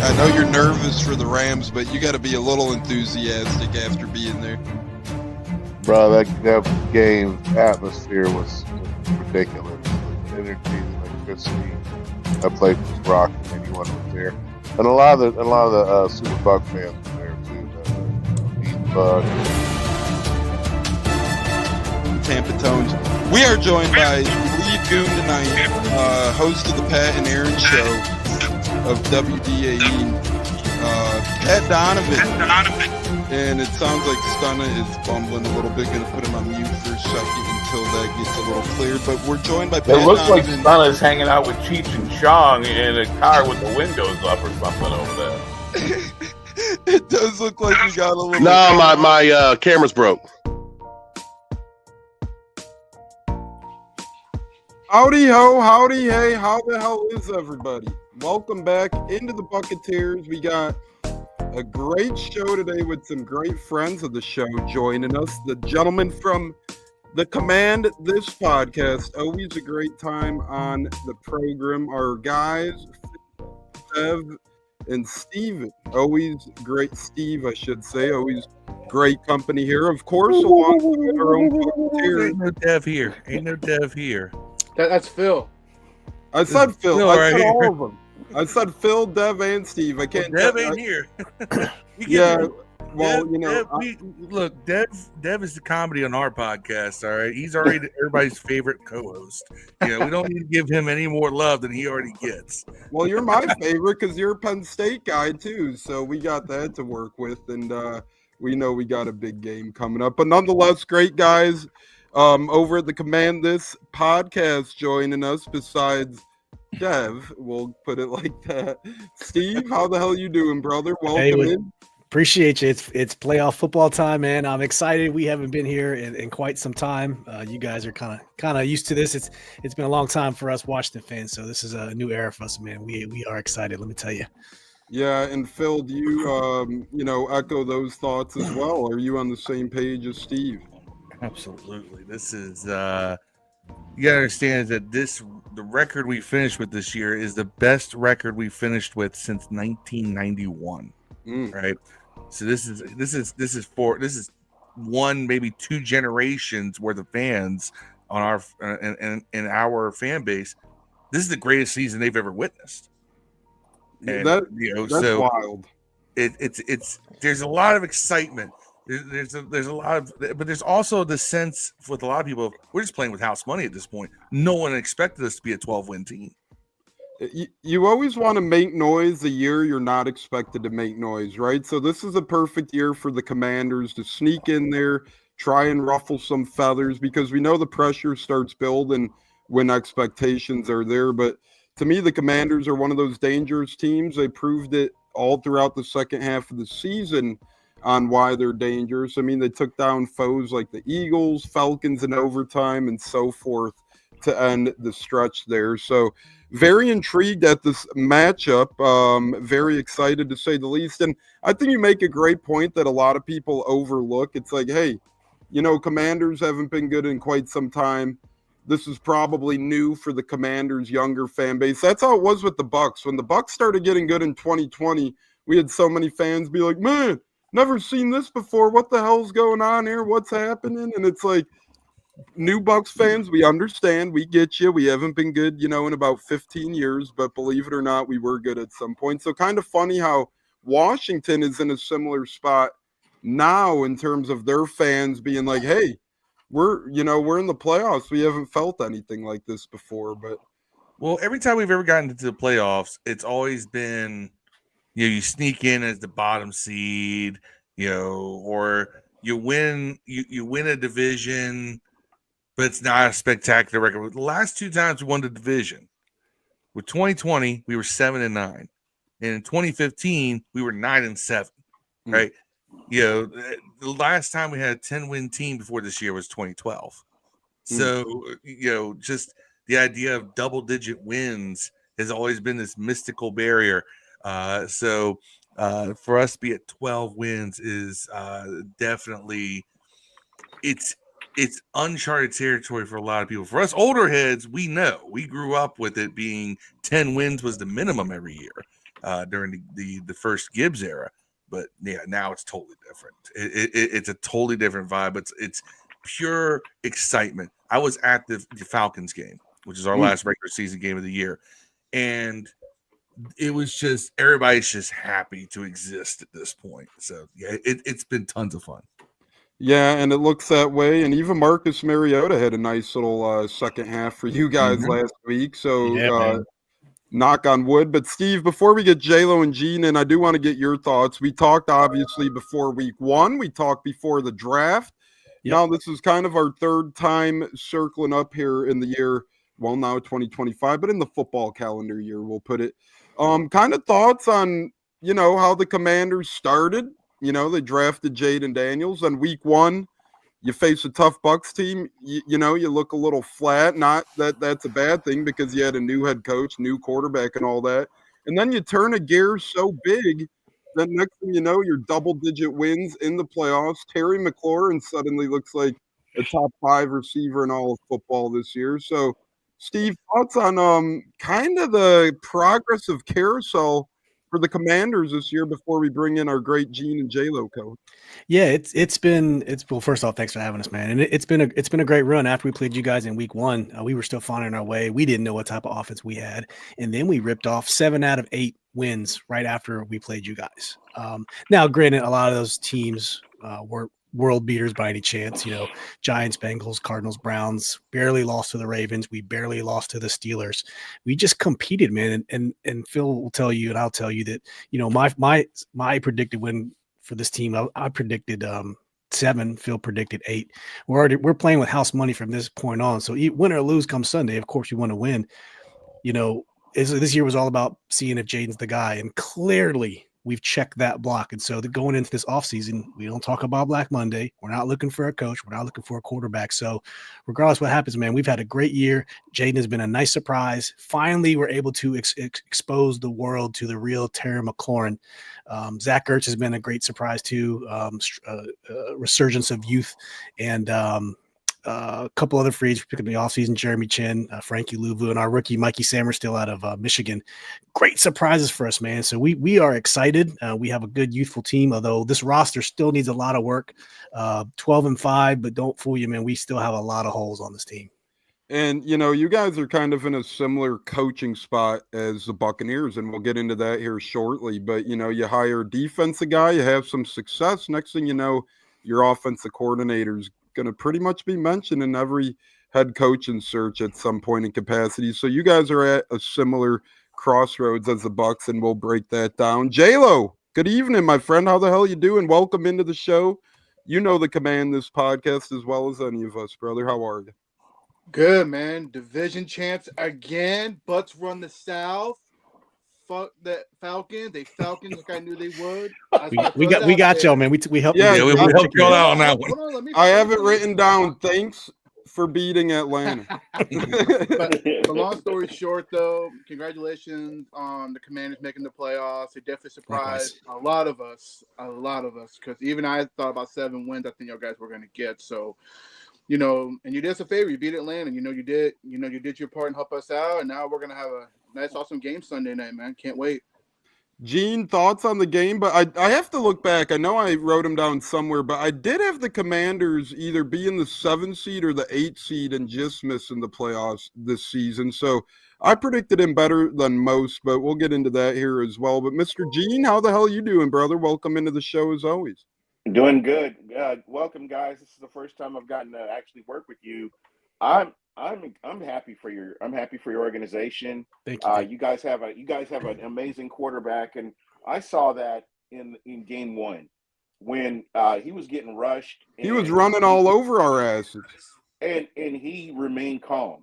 I know you're nervous for the Rams, but you got to be a little enthusiastic after being there. Bro, that game atmosphere was ridiculous. The energy, the electricity. That place was rocking. Anyone was there, and a lot of the Super Buck fans were there too. The Bucs. Tampa Tones. We are joined by lead goon tonight, host of the Pat and Aaron Show of WDAE, Pat Donovan. And it sounds like Stunna is bumbling a little bit. Going to put him on mute for a second until that gets a little clear. But we're joined by Pat It looks like Donovan. Stunna's hanging out with Cheech and Chong in a car with the windows up or something over there. It does look like we got a little. No, my camera's broke. Howdy ho, howdy hey, how the hell is everybody? Welcome back into the Buccaneers. We got a great show today with some great friends of the show joining us. The gentlemen from the Command This podcast. Always a great time on the program. Our guys, Dev and Steve. Always great, Steve, I should say. Always great company here. Of course, along with our own Buccaneers. Ain't no Dev here. Ain't no Dev here. That's Phil. I said Phil. Phil I right said here. all of them. I said Phil, Dev, and Steve. I can't. Dev ain't here. Yeah. Well, Dev, you know, look, Dev is the comedy on our podcast. All right, he's already everybody's favorite co-host. You know, we don't need to give him any more love than he already gets. well, you're my favorite because you're a Penn State guy too. So we got that to work with, and we know we got a big game coming up. But nonetheless, great guys over at the Command This podcast joining us. Besides Dev, we'll put it like that. Steve, how the hell you doing, brother? Welcome in. Appreciate you. It's playoff football time, man. I'm excited. We haven't been here in quite some time. You guys are kind of used to this. It's been a long time for us Washington fans, so this is a new era for us, man. We are excited. Let me tell you. Yeah, and Phil, do you echo those thoughts as well? Are you on the same page as Steve? Absolutely. This is you gotta understand that the record we finished with this year is the best record we finished with since 1991. Right. So this is one, maybe two generations worth of fans on our in our fan base. This is the greatest season they've ever witnessed. And, that's so wild. It's there's a lot of excitement. There's a lot of, but there's also the sense with a lot of people, we're just playing with house money at this point. No one expected us to be a 12-win team. You always want to make noise the year you're not expected to make noise, right? So this is a perfect year for the Commanders to sneak in there, try and ruffle some feathers, because we know the pressure starts building when expectations are there. But to me, the Commanders are one of those dangerous teams. They proved it all throughout the second half of the season on why they're dangerous. I mean, they took down foes like the Eagles, Falcons in overtime, and so forth to end the stretch there. So very intrigued at this matchup. Very excited to say the least. And I think you make a great point that a lot of people overlook. It's like, hey, Commanders haven't been good in quite some time. This is probably new for the Commanders' younger fan base. That's how it was with the Bucs. When the Bucs started getting good in 2020, we had so many fans be like, man, never seen this before. What the hell's going on here? What's happening? And it's like, new Bucs fans, we understand. We get you. We haven't been good, in about 15 years, but believe it or not, we were good at some point. So kind of funny how Washington is in a similar spot now in terms of their fans being like, hey, we're in the playoffs. We haven't felt anything like this before. But well, every time we've ever gotten into the playoffs, it's always been, you sneak in as the bottom seed, or you win a division, but it's not a spectacular record. The last two times we won the division, with 2020, we were 7-9. And in 2015, we were 9-7, right? The last time we had a 10-win team before this year was 2012. So, just the idea of double-digit wins has always been this mystical barrier. So for us to be at 12 wins is definitely it's uncharted territory for a lot of people. For us older heads, we know, we grew up with it being 10 wins was the minimum every year. during the first Gibbs era. But yeah, now it's totally different. It's a totally different vibe. It's pure excitement. I was at the Falcons game, which is our last regular season game of the year, and it was just everybody's just happy to exist at this point. So yeah, it's been tons of fun. Yeah, and it looks that way. And even Marcus Mariota had a nice little second half for you guys last week. So Yeah, man. knock on wood. But Steve, before we get J-Lo and Gene in, I do want to get your thoughts. We talked obviously before week 1. We talked before the draft. Yep. Now this is kind of our third time circling up here in the year. Well, now 2025, but in the football calendar year, we'll put it. Kind of thoughts on, how the Commanders started. They drafted Jayden Daniels. On week 1, you face a tough Bucs team. You look a little flat. Not that that's a bad thing because you had a new head coach, new quarterback, and all that. And then you turn a gear so big that next thing you know, you're double-digit wins in the playoffs. Terry McLaurin suddenly looks like a top 5 receiver in all of football this year. So, Steve, thoughts on kind of the progress of carousel for the Commanders this year before we bring in our great Gene and J-Lo coach? Yeah, it's been well. First off, thanks for having us, man. And it's been a great run. After we played you guys in week 1, we were still finding our way. We didn't know what type of offense we had, and then we ripped off 7 out of 8 wins right after we played you guys. Now, granted, a lot of those teams weren't world beaters by any chance. Giants, Bengals, Cardinals, Browns barely lost to the Ravens. We barely lost to the Steelers. We just competed, man. And Phil will tell you, and I'll tell you that my predicted win for this team, I predicted 7. Phil predicted 8. We're playing with house money from this point on. So win or lose come Sunday, of course you want to win. This year was all about seeing if Jayden's the guy, and clearly we've checked that block. And so going into this offseason, we don't talk about Black Monday. We're not looking for a coach. We're not looking for a quarterback. So regardless what happens, man, we've had a great year. Jayden has been a nice surprise. Finally, we're able to expose the world to the real Terry McLaurin. Zach Ertz has been a great surprise too. Resurgence of youth, and a couple other free agents picked up in the offseason, Jeremy Chin, Frankie Louvu, and our rookie Mikey Sammer still out of Michigan. Great surprises for us, man. So we are excited. We have a good youthful team, although this roster still needs a lot of work. 12-5, but don't fool you, man. We still have a lot of holes on this team. And, you guys are kind of in a similar coaching spot as the Buccaneers, and we'll get into that here shortly. But, you hire a defensive guy, you have some success. Next thing you know, your offensive coordinator's going to pretty much be mentioned in every head coaching search at some point in capacity. So you guys are at a similar crossroads as the Bucs, and we'll break that down. J-Lo, good evening, my friend. How the hell you doing? Welcome into the show. You know the command this podcast as well as any of us, brother. How are you? Good, man. Division champs again. Bucs run the South. Fuck the Falcons. They Falcons like I knew they would. We got y'all, man. We helped. Yeah, you. we helped y'all out on that one. Hold on, I have it written down. Thanks for beating Atlanta. but long story short, though, congratulations on the Commanders making the playoffs. They definitely surprised a lot of us, because even I thought about 7 wins I think you guys were going to get. So, and you did us a favor. You beat Atlanta. You did your part and help us out. And now we're going to have a nice, awesome game Sunday night, man. Can't wait. Gene, thoughts on the game? But I have to look back. I know I wrote them down somewhere, but I did have the Commanders either be in the 7 seed or the 8 seed and just missing the playoffs this season. So I predicted him better than most, but we'll get into that here as well. But Mr. Gene, how the hell are you doing, brother? Welcome into the show as always. Doing good. Welcome, guys. This is the first time I've gotten to actually work with you. I'm happy for your organization. Thank you. You guys have an amazing quarterback, and I saw that in game 1 when he was getting rushed. He was running all over our asses, and he remained calm.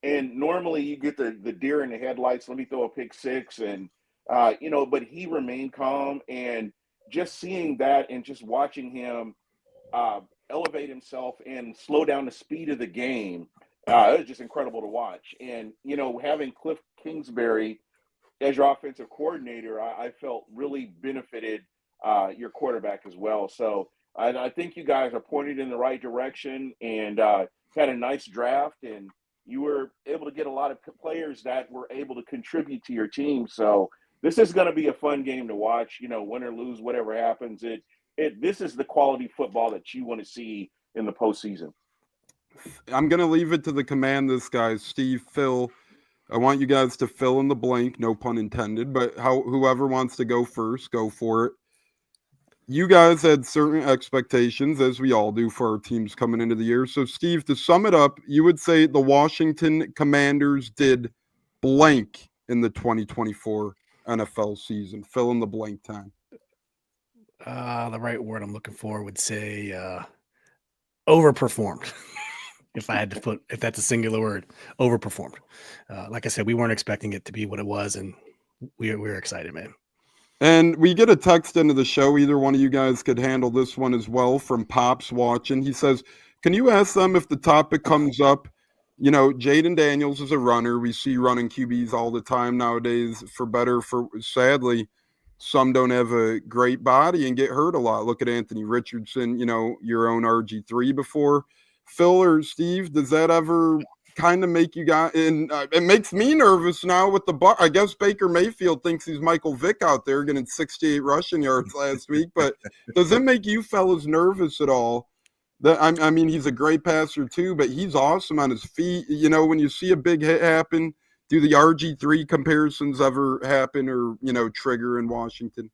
And normally you get the deer in the headlights. Let me throw a pick 6, and but he remained calm. And just seeing that and just watching him elevate himself and slow down the speed of the game, it was just incredible to watch. And, having Cliff Kingsbury as your offensive coordinator, I felt really benefited your quarterback as well. So I think you guys are pointed in the right direction, and had a nice draft, and you were able to get a lot of players that were able to contribute to your team. So this is going to be a fun game to watch. Win or lose, whatever happens, this is the quality football that you want to see in the postseason. I'm going to leave it to the command this guy, Steve, Phil. I want you guys to fill in the blank, no pun intended, but whoever wants to go first, go for it. You guys had certain expectations, as we all do, for our teams coming into the year. So, Steve, to sum it up, you would say the Washington Commanders did blank in the 2024 NFL season. Fill in the blank time. The right word I'm looking for would say overperformed. If that's a singular word, overperformed. Like I said, we weren't expecting it to be what it was, and we're excited, man. And we get a text into the show. Either one of you guys could handle this one as well from Pops watching. He says, can you ask them if the topic comes up? Jayden Daniels is a runner. We see running QBs all the time nowadays, sadly, some don't have a great body and get hurt a lot. Look at Anthony Richardson, your own RG3 before. Phil or Steve, does that ever kind of make you guys, and it makes me nervous now with the Bucs. I guess Baker Mayfield thinks he's Michael Vick out there getting 68 rushing yards last week, but does it make you fellas nervous at all? I mean, he's a great passer too, but he's awesome on his feet. When you see a big hit happen, do the RG3 comparisons ever happen or, trigger in Washington?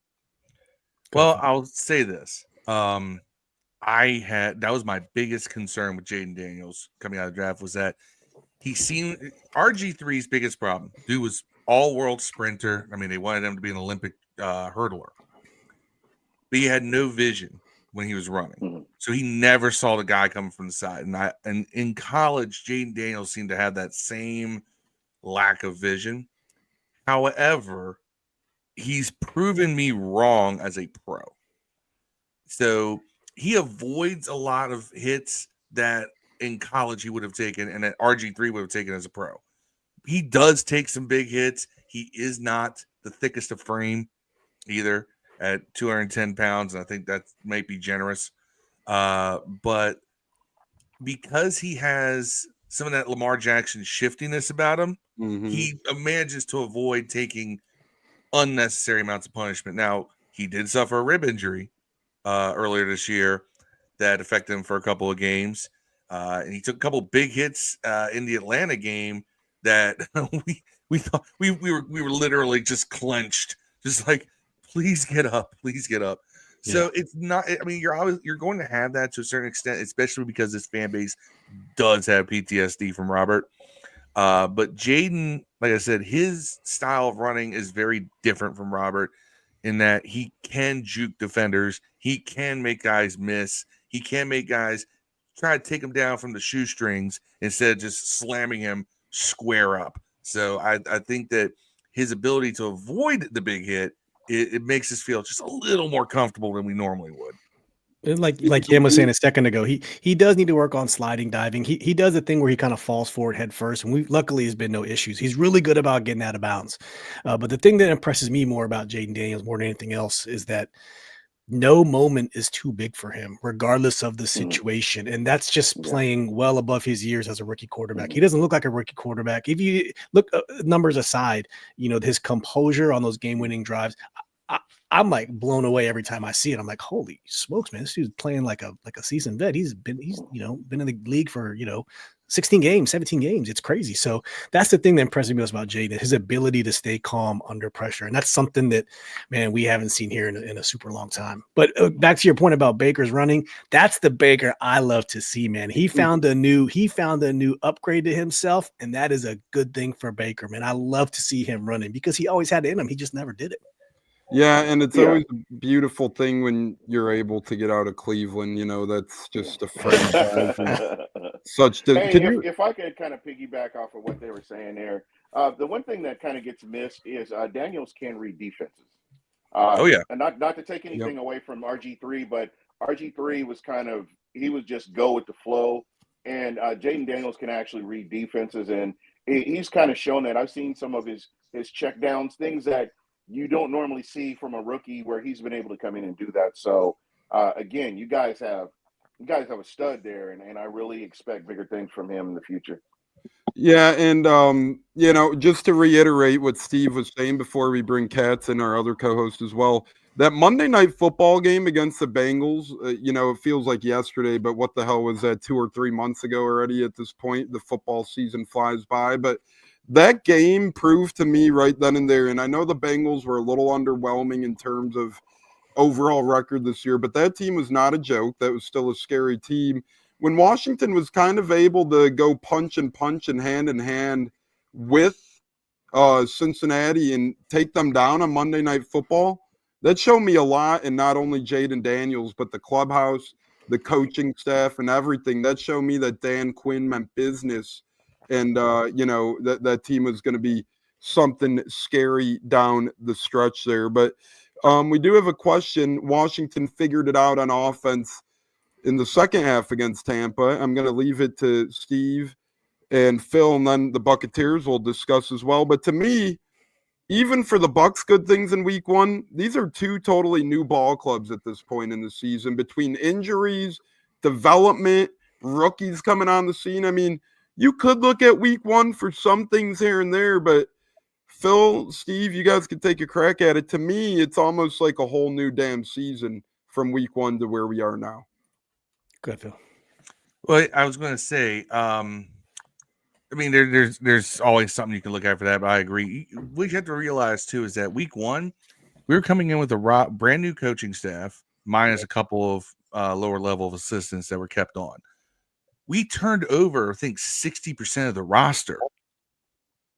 Well, I'll say this. That was my biggest concern with Jayden Daniels coming out of the draft, was that he seemed RG3's biggest problem. Dude was all-world sprinter. I mean, they wanted him to be an Olympic hurdler, but he had no vision when he was running, so he never saw the guy coming from the side. And in college, Jayden Daniels seemed to have that same lack of vision. However, he's proven me wrong as a pro. So he avoids a lot of hits that in college he would have taken and that RG3 would have taken as a pro. He does take some big hits. He is not the thickest of frame either at 210 pounds, and I think that might be generous. But because he has some of that Lamar Jackson shiftiness about him, he manages to avoid taking unnecessary amounts of punishment. Now, he did suffer a rib injury earlier this year that affected him for a couple of games. And he took a couple of big hits in the Atlanta game that we thought we were literally just clenched, just like, please get up, please get up. Yeah. So it's not, I mean, you're going to have that to a certain extent, especially because this fan base does have PTSD from Robert. But Jayden, like I said, his style of running is very different from Robert in that he can juke defenders. He can make guys miss. He can make guys try to take him down from the shoestrings instead of just slamming him square up. So I think that his ability to avoid the big hit, it makes us feel just a little more comfortable than we normally would. Like Jim was saying a second ago, he does need to work on sliding diving. He does a thing where he kind of falls forward head first, and luckily has been no issues. He's really good about getting out of bounds. But the thing that impresses me more about Jayden Daniels more than anything else is that no moment is too big for him, regardless of the situation. And that's just playing well above his years as a rookie quarterback. He doesn't look like a rookie quarterback. If you look numbers aside, his composure on those game-winning drives, I'm like blown away every time I see it. I'm like, holy smokes, man, this dude's playing like a seasoned vet. He's been in the league for 16 games, 17 games. It's crazy. So that's the thing that impresses me most about Jayden, his ability to stay calm under pressure. And that's something that, man, we haven't seen here in a super long time. But back to your point about Baker's running, that's the Baker I love to see, man. He found a new upgrade to himself, and that is a good thing for Baker, man. I love to see him running because he always had it in him. He just never did it. Yeah, and it's always a beautiful thing when you're able to get out of Cleveland. That's just a franchise. If I could kind of piggyback off of what they were saying there, the one thing that kind of gets missed is Daniels can read defenses. And not to take anything away from RG3, but RG3 was he was just go with the flow, and Jayden Daniels can actually read defenses, and he's kind of shown that. I've seen some of his check downs, things that you don't normally see from a rookie where he's been able to come in and do that. So again, you guys have a stud there, and I really expect bigger things from him in the future. Yeah, and just to reiterate what Steve was saying before we bring Katz and our other co-host as well, that Monday Night Football game against the Bengals, it feels like yesterday, but what the hell was that, 2 or 3 months ago already at this point? The football season flies by, but that game proved to me right then and there, and I know the Bengals were a little underwhelming in terms of overall record this year, but that team was not a joke. That was still a scary team. When Washington was kind of able to go punch and hand in hand with Cincinnati and take them down on Monday Night Football, that showed me a lot. And not only Jayden Daniels, but the clubhouse, the coaching staff, and everything. That showed me that Dan Quinn meant business, and that team was going to be something scary down the stretch there. But we do have a question. Washington figured it out on offense in the second half against Tampa. I'm going to leave it to Steve and Phil, and then the Buccaneers will discuss as well. But to me, even for the Bucs, good things in week one, these are two totally new ball clubs at this point in the season. Between injuries, development, rookies coming on the scene, I mean, you could look at week one for some things here and there, but Phil, Steve, you guys could take a crack at it. To me, it's almost like a whole new damn season from week one to where we are now. Good, Phil. Well, I was going to say, I mean, there's always something you can look at for that, but I agree. What you have to realize, too, is that week one, we were coming in with a brand new coaching staff, minus a couple of lower level of assistants that were kept on. We turned over, I think, 60% of the roster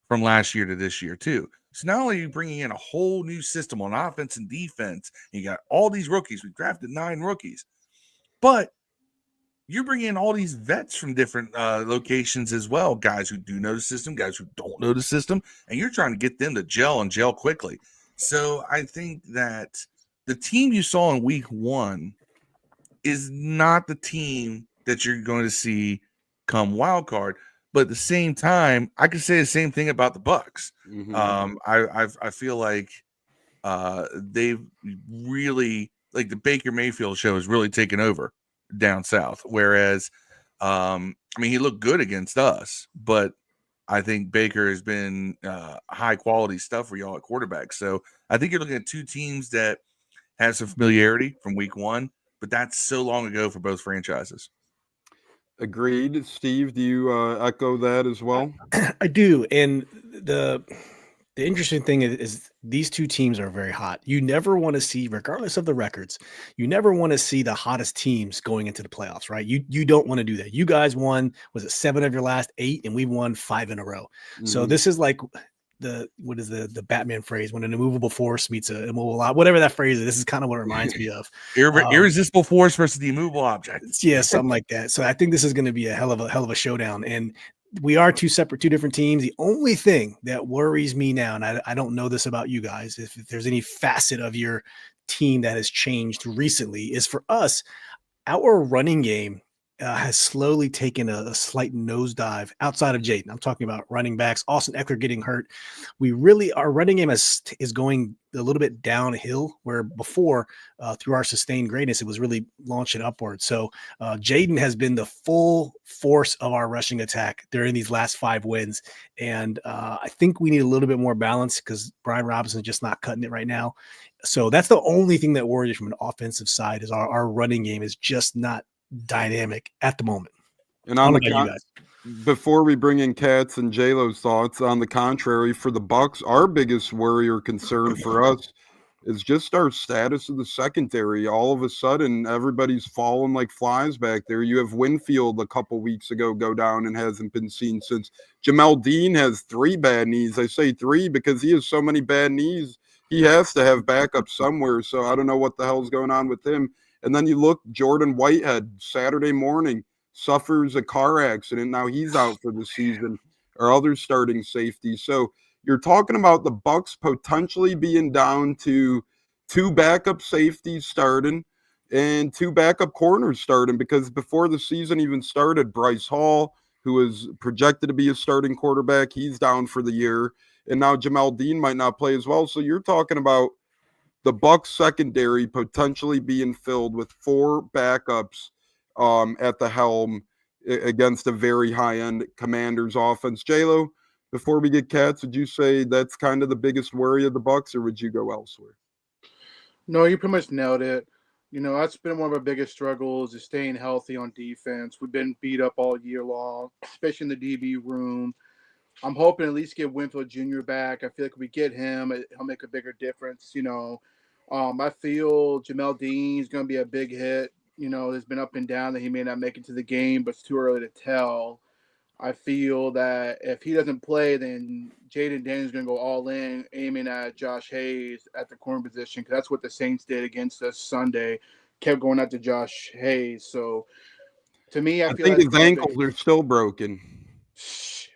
from last year to this year, too. So not only are you bringing in a whole new system on offense and defense, and you got all these rookies. We drafted 9 rookies. But you're bringing in all these vets from different locations as well, guys who do know the system, guys who don't know the system, and you're trying to get them to gel quickly. So I think that the team you saw in week one is not the team that you're going to see come wild card. But at the same time, I could say the same thing about the Bucs. Mm-hmm. I feel like they've really, like, the Baker Mayfield show has really taken over down south. Whereas, I mean, he looked good against us, but I think Baker has been high quality stuff for y'all at quarterback. So I think you're looking at two teams that have some familiarity from week one, but that's so long ago for both franchises. Agreed. Steve, do you echo that as well? I do. And the interesting thing is these two teams are very hot. You never want to see, regardless of the records, you never want to see the hottest teams going into the playoffs, right? You don't want to do that. You guys won, was it 7 of your last 8, and we won 5 in a row. Mm-hmm. So this is like what is the Batman phrase, when an immovable force meets an immovable object, whatever that phrase is. This is kind of what it reminds me of. Irresistible force versus the immovable object. Yeah, something like that. So I think this is going to be a hell of a showdown. And we are two different teams. The only thing that worries me now, and I don't know this about you guys, if there's any facet of your team that has changed recently, is for us, our running game has slowly taken a slight nosedive outside of Jayden. I'm talking about running backs. Austin Eckler getting hurt. Our running game is going a little bit downhill, where before, through our sustained greatness, it was really launching upward. So Jayden has been the full force of our rushing attack during these last 5 wins. And I think we need a little bit more balance because Brian Robinson's just not cutting it right now. So that's the only thing that worries from an offensive side, is our running game is just not dynamic at the moment. And on before we bring in Katz and J-Lo's thoughts, on the contrary, for the Bucs, our biggest worry or concern for us is just our status of the secondary. All of a sudden, everybody's falling like flies back there. You have Winfield a couple weeks ago go down and hasn't been seen since. Jamel Dean has 3 bad knees. I say 3 because he has so many bad knees. He has to have backup somewhere. So I don't know what the hell's going on with him. And then you look, Jordan Whitehead, Saturday morning, suffers a car accident. Now he's out for the season, or other starting safety. So you're talking about the Bucs potentially being down to 2 backup safeties starting and 2 backup corners starting, because before the season even started, Bryce Hall, who was projected to be a starting quarterback, he's down for the year. And now Jamel Dean might not play as well. So you're talking about the Bucs secondary potentially being filled with 4 backups at the helm. against a very high-end Commanders offense. J-Lo, before we get Cats, would you say that's kind of the biggest worry of the Bucs, or would you go elsewhere? No, you pretty much nailed it. That's been one of our biggest struggles is staying healthy on defense. We've been beat up all year long, especially in the DB room. I'm hoping at least get Winfield Jr. back. I feel like if we get him, he'll make a bigger difference. I feel Jamel Dean's going to be a big hit. There's been up and down that he may not make it to the game, but it's too early to tell. I feel that if he doesn't play, then Jayden Daniels is going to go all in, aiming at Josh Hayes at the corner position, because that's what the Saints did against us Sunday. Kept going after Josh Hayes. So, to me, I feel think like his ankles are still broken. Shit.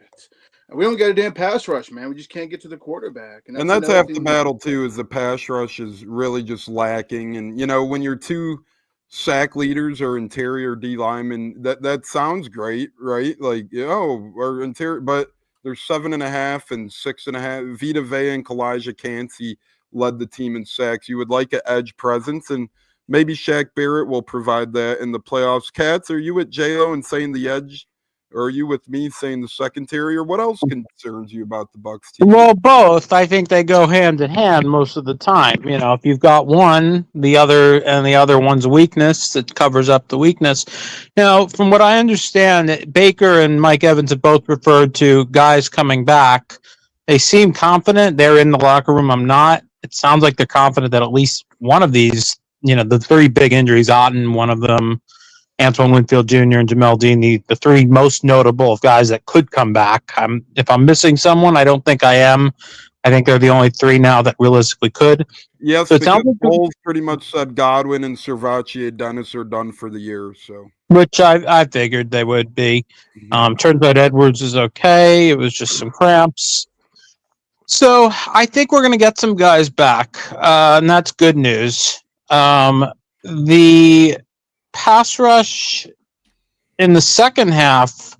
We don't get a damn pass rush, man. We just can't get to the quarterback. And that's half the battle, too, is the pass rush is really just lacking. And, when your two sack leaders are interior D linemen, that sounds great, right? Like, our interior, but there's 7.5 and 6.5. Vita Vea and Kalijah Cansey led the team in sacks. You would like an edge presence, and maybe Shaq Barrett will provide that in the playoffs. Cats, are you at J.O. and saying the edge? Or are you with me saying the secondary? Or what else concerns you about the Bucs team? Well, both. I think they go hand in hand most of the time. If you've got one, the other one's weakness, it covers up the weakness. From what I understand, Baker and Mike Evans have both referred to guys coming back. They seem confident. They're in the locker room. I'm not. It sounds like they're confident that at least one of these, the three big injuries, Otten, one of them, Antoine Winfield Jr. and Jamel Dean, the three most notable of guys that could come back. If I'm missing someone, I don't think I am. I think they're the only three now that realistically could. Yes, so because Bowles pretty much said Godwin and Servachi Dennis are done for the year. So, which I figured they would be. Turns out Edwards is okay. It was just some cramps. So I think we're going to get some guys back, and that's good news. The pass rush in the second half,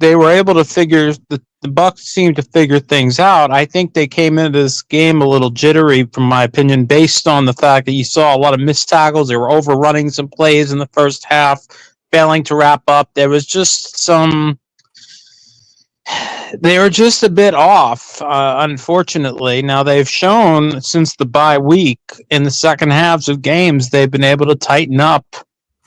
they were able to figure the Bucs seemed to figure things out. I think they came into this game a little jittery, from my opinion, based on the fact that you saw a lot of missed tackles. They were overrunning some plays in the first half, failing to wrap up. There was just they were just a bit off, unfortunately. Now, they've shown since the bye week in the second halves of games, they've been able to tighten up.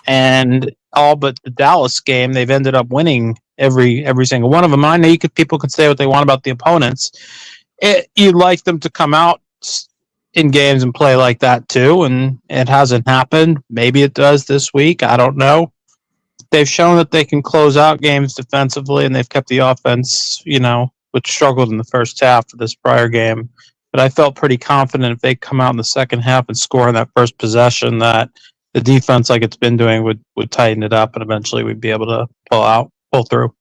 And all but the Dallas game, they've ended up winning every single one of them. I know people can say what they want about the opponents. You'd like them to come out in games and play like that too, and it hasn't happened. Maybe it does this week. I don't know. They've shown that they can close out games defensively, and they've kept the offense, which struggled in the first half of this prior game. But I felt pretty confident if they come out in the second half and score in that first possession, that the defense, like it's been doing, would tighten it up, and eventually we'd be able to pull through.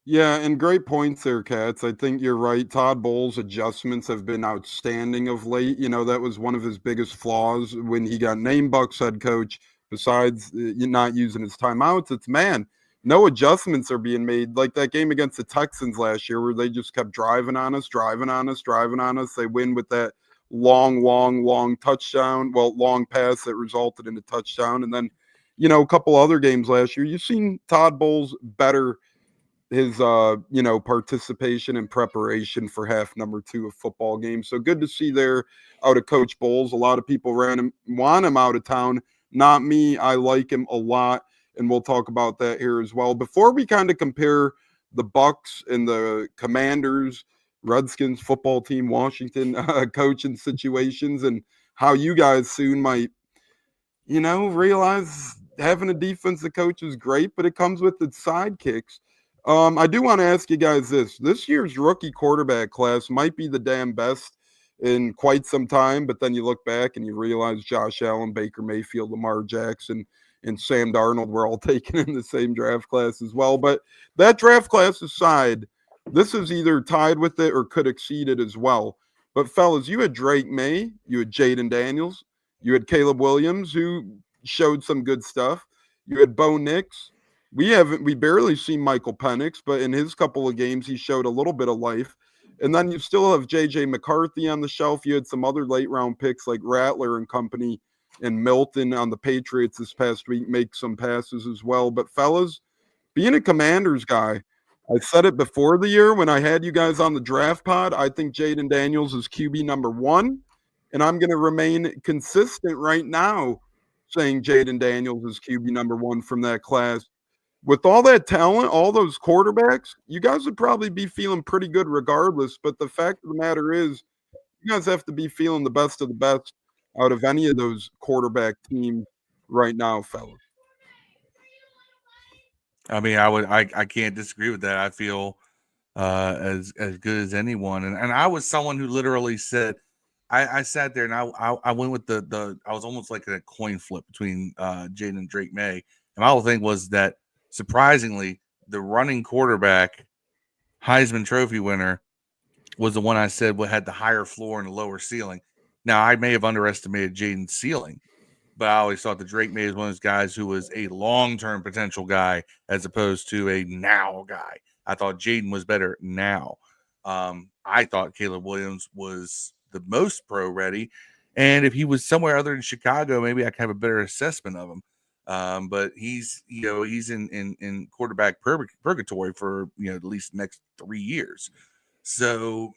Yeah, and great points there, Cats. I think you're right. Todd Bowles' adjustments have been outstanding of late. That was one of his biggest flaws when he got named Bucs head coach. Besides not using his timeouts, it's no adjustments are being made. Like that game against the Texans last year, where they just kept driving on us. They win with that long touchdown, long pass that resulted in a touchdown. And then, a couple other games last year, you've seen Todd Bowles better his, participation and preparation for half number 2 of football games. So good to see there out of Coach Bowles. A lot of people want him out of town. Not me. I like him a lot, and we'll talk about that here as well. Before we kind of compare the Bucs and the Commanders, Redskins football team, Washington coaching situations, and how you guys soon might, realize having a defensive coach is great, but it comes with its sidekicks. I do want to ask you guys this year's rookie quarterback class might be the damn best in quite some time, but then you look back and you realize Josh Allen, Baker Mayfield, Lamar Jackson, and Sam Darnold were all taken in the same draft class as well. But that draft class aside, this is either tied with it or could exceed it as well. But fellas, you had Drake May, you had Jayden Daniels, you had Caleb Williams, who showed some good stuff. You had Bo Nix. We barely seen Michael Penix, but in his couple of games, he showed a little bit of life. And then you still have J.J. McCarthy on the shelf. You had some other late-round picks like Rattler and company, and Milton on the Patriots this past week make some passes as well. But fellas, being a Commanders guy, I said it before the year when I had you guys on the draft pod. I think Jayden Daniels is QB number 1, and I'm going to remain consistent right now saying Jayden Daniels is QB number 1 from that class. With all that talent, all those quarterbacks, you guys would probably be feeling pretty good regardless. But the fact of the matter is, you guys have to be feeling the best of the best out of any of those quarterback teams right now, fellas. I mean, I can't disagree with that. I feel as good as anyone, and I was someone who literally said, I sat there and I went with the I was almost like a coin flip between Jayden and Drake May, and my whole thing was that surprisingly the running quarterback Heisman Trophy winner was the one I said had the higher floor and the lower ceiling. Now I may have underestimated Jayden's ceiling, but I always thought that Drake May is one of those guys who was a long-term potential guy as opposed to a now guy. I thought Jayden was better now. I thought Caleb Williams was the most pro ready. And if he was somewhere other than Chicago, maybe I could have a better assessment of him. But he's in quarterback purgatory for at least the next 3 years. So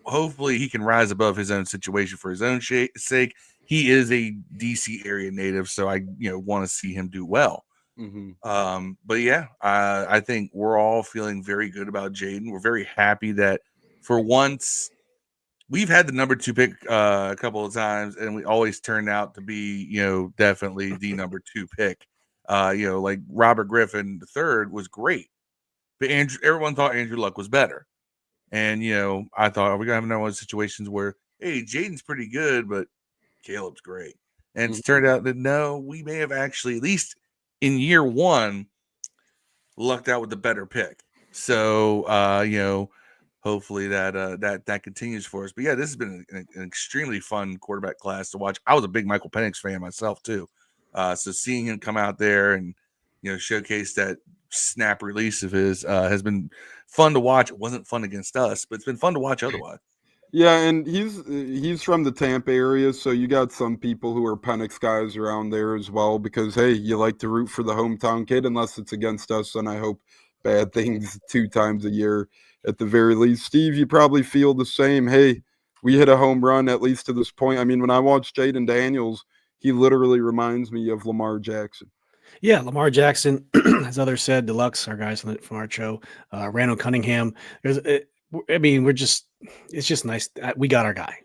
hopefully he can rise above his own situation for his own sake. He is a DC area native, so I want to see him do well. Mm-hmm. But yeah, I think we're all feeling very good about Jayden. We're very happy that for once we've had the number 2 pick a couple of times, and we always turned out to be definitely the number 2 pick. Like Robert Griffin III was great, but everyone thought Andrew Luck was better. And, I thought, are we going to have another one of those situations where, hey, Jayden's pretty good, but Caleb's great. And it's turned out that no, we may have actually, at least in year 1, lucked out with the better pick. So, hopefully that continues for us. But yeah, this has been an extremely fun quarterback class to watch. I was a big Michael Penix fan myself too. So seeing him come out there and, showcase that snap release of his has been fun to watch. It wasn't fun against us, but it's been fun to watch otherwise. Yeah, and he's from the Tampa area, so you got some people who are Penix guys around there as well because, hey, you like to root for the hometown kid unless it's against us, and I hope bad things 2 times a year at the very least. Steve, you probably feel the same. Hey, we hit a home run at least to this point. I mean, when I watch Jayden Daniels, he literally reminds me of Lamar Jackson. Yeah, Lamar Jackson, as others said, Deluxe, our guys from our show, Randall Cunningham. It's just nice. We got our guy.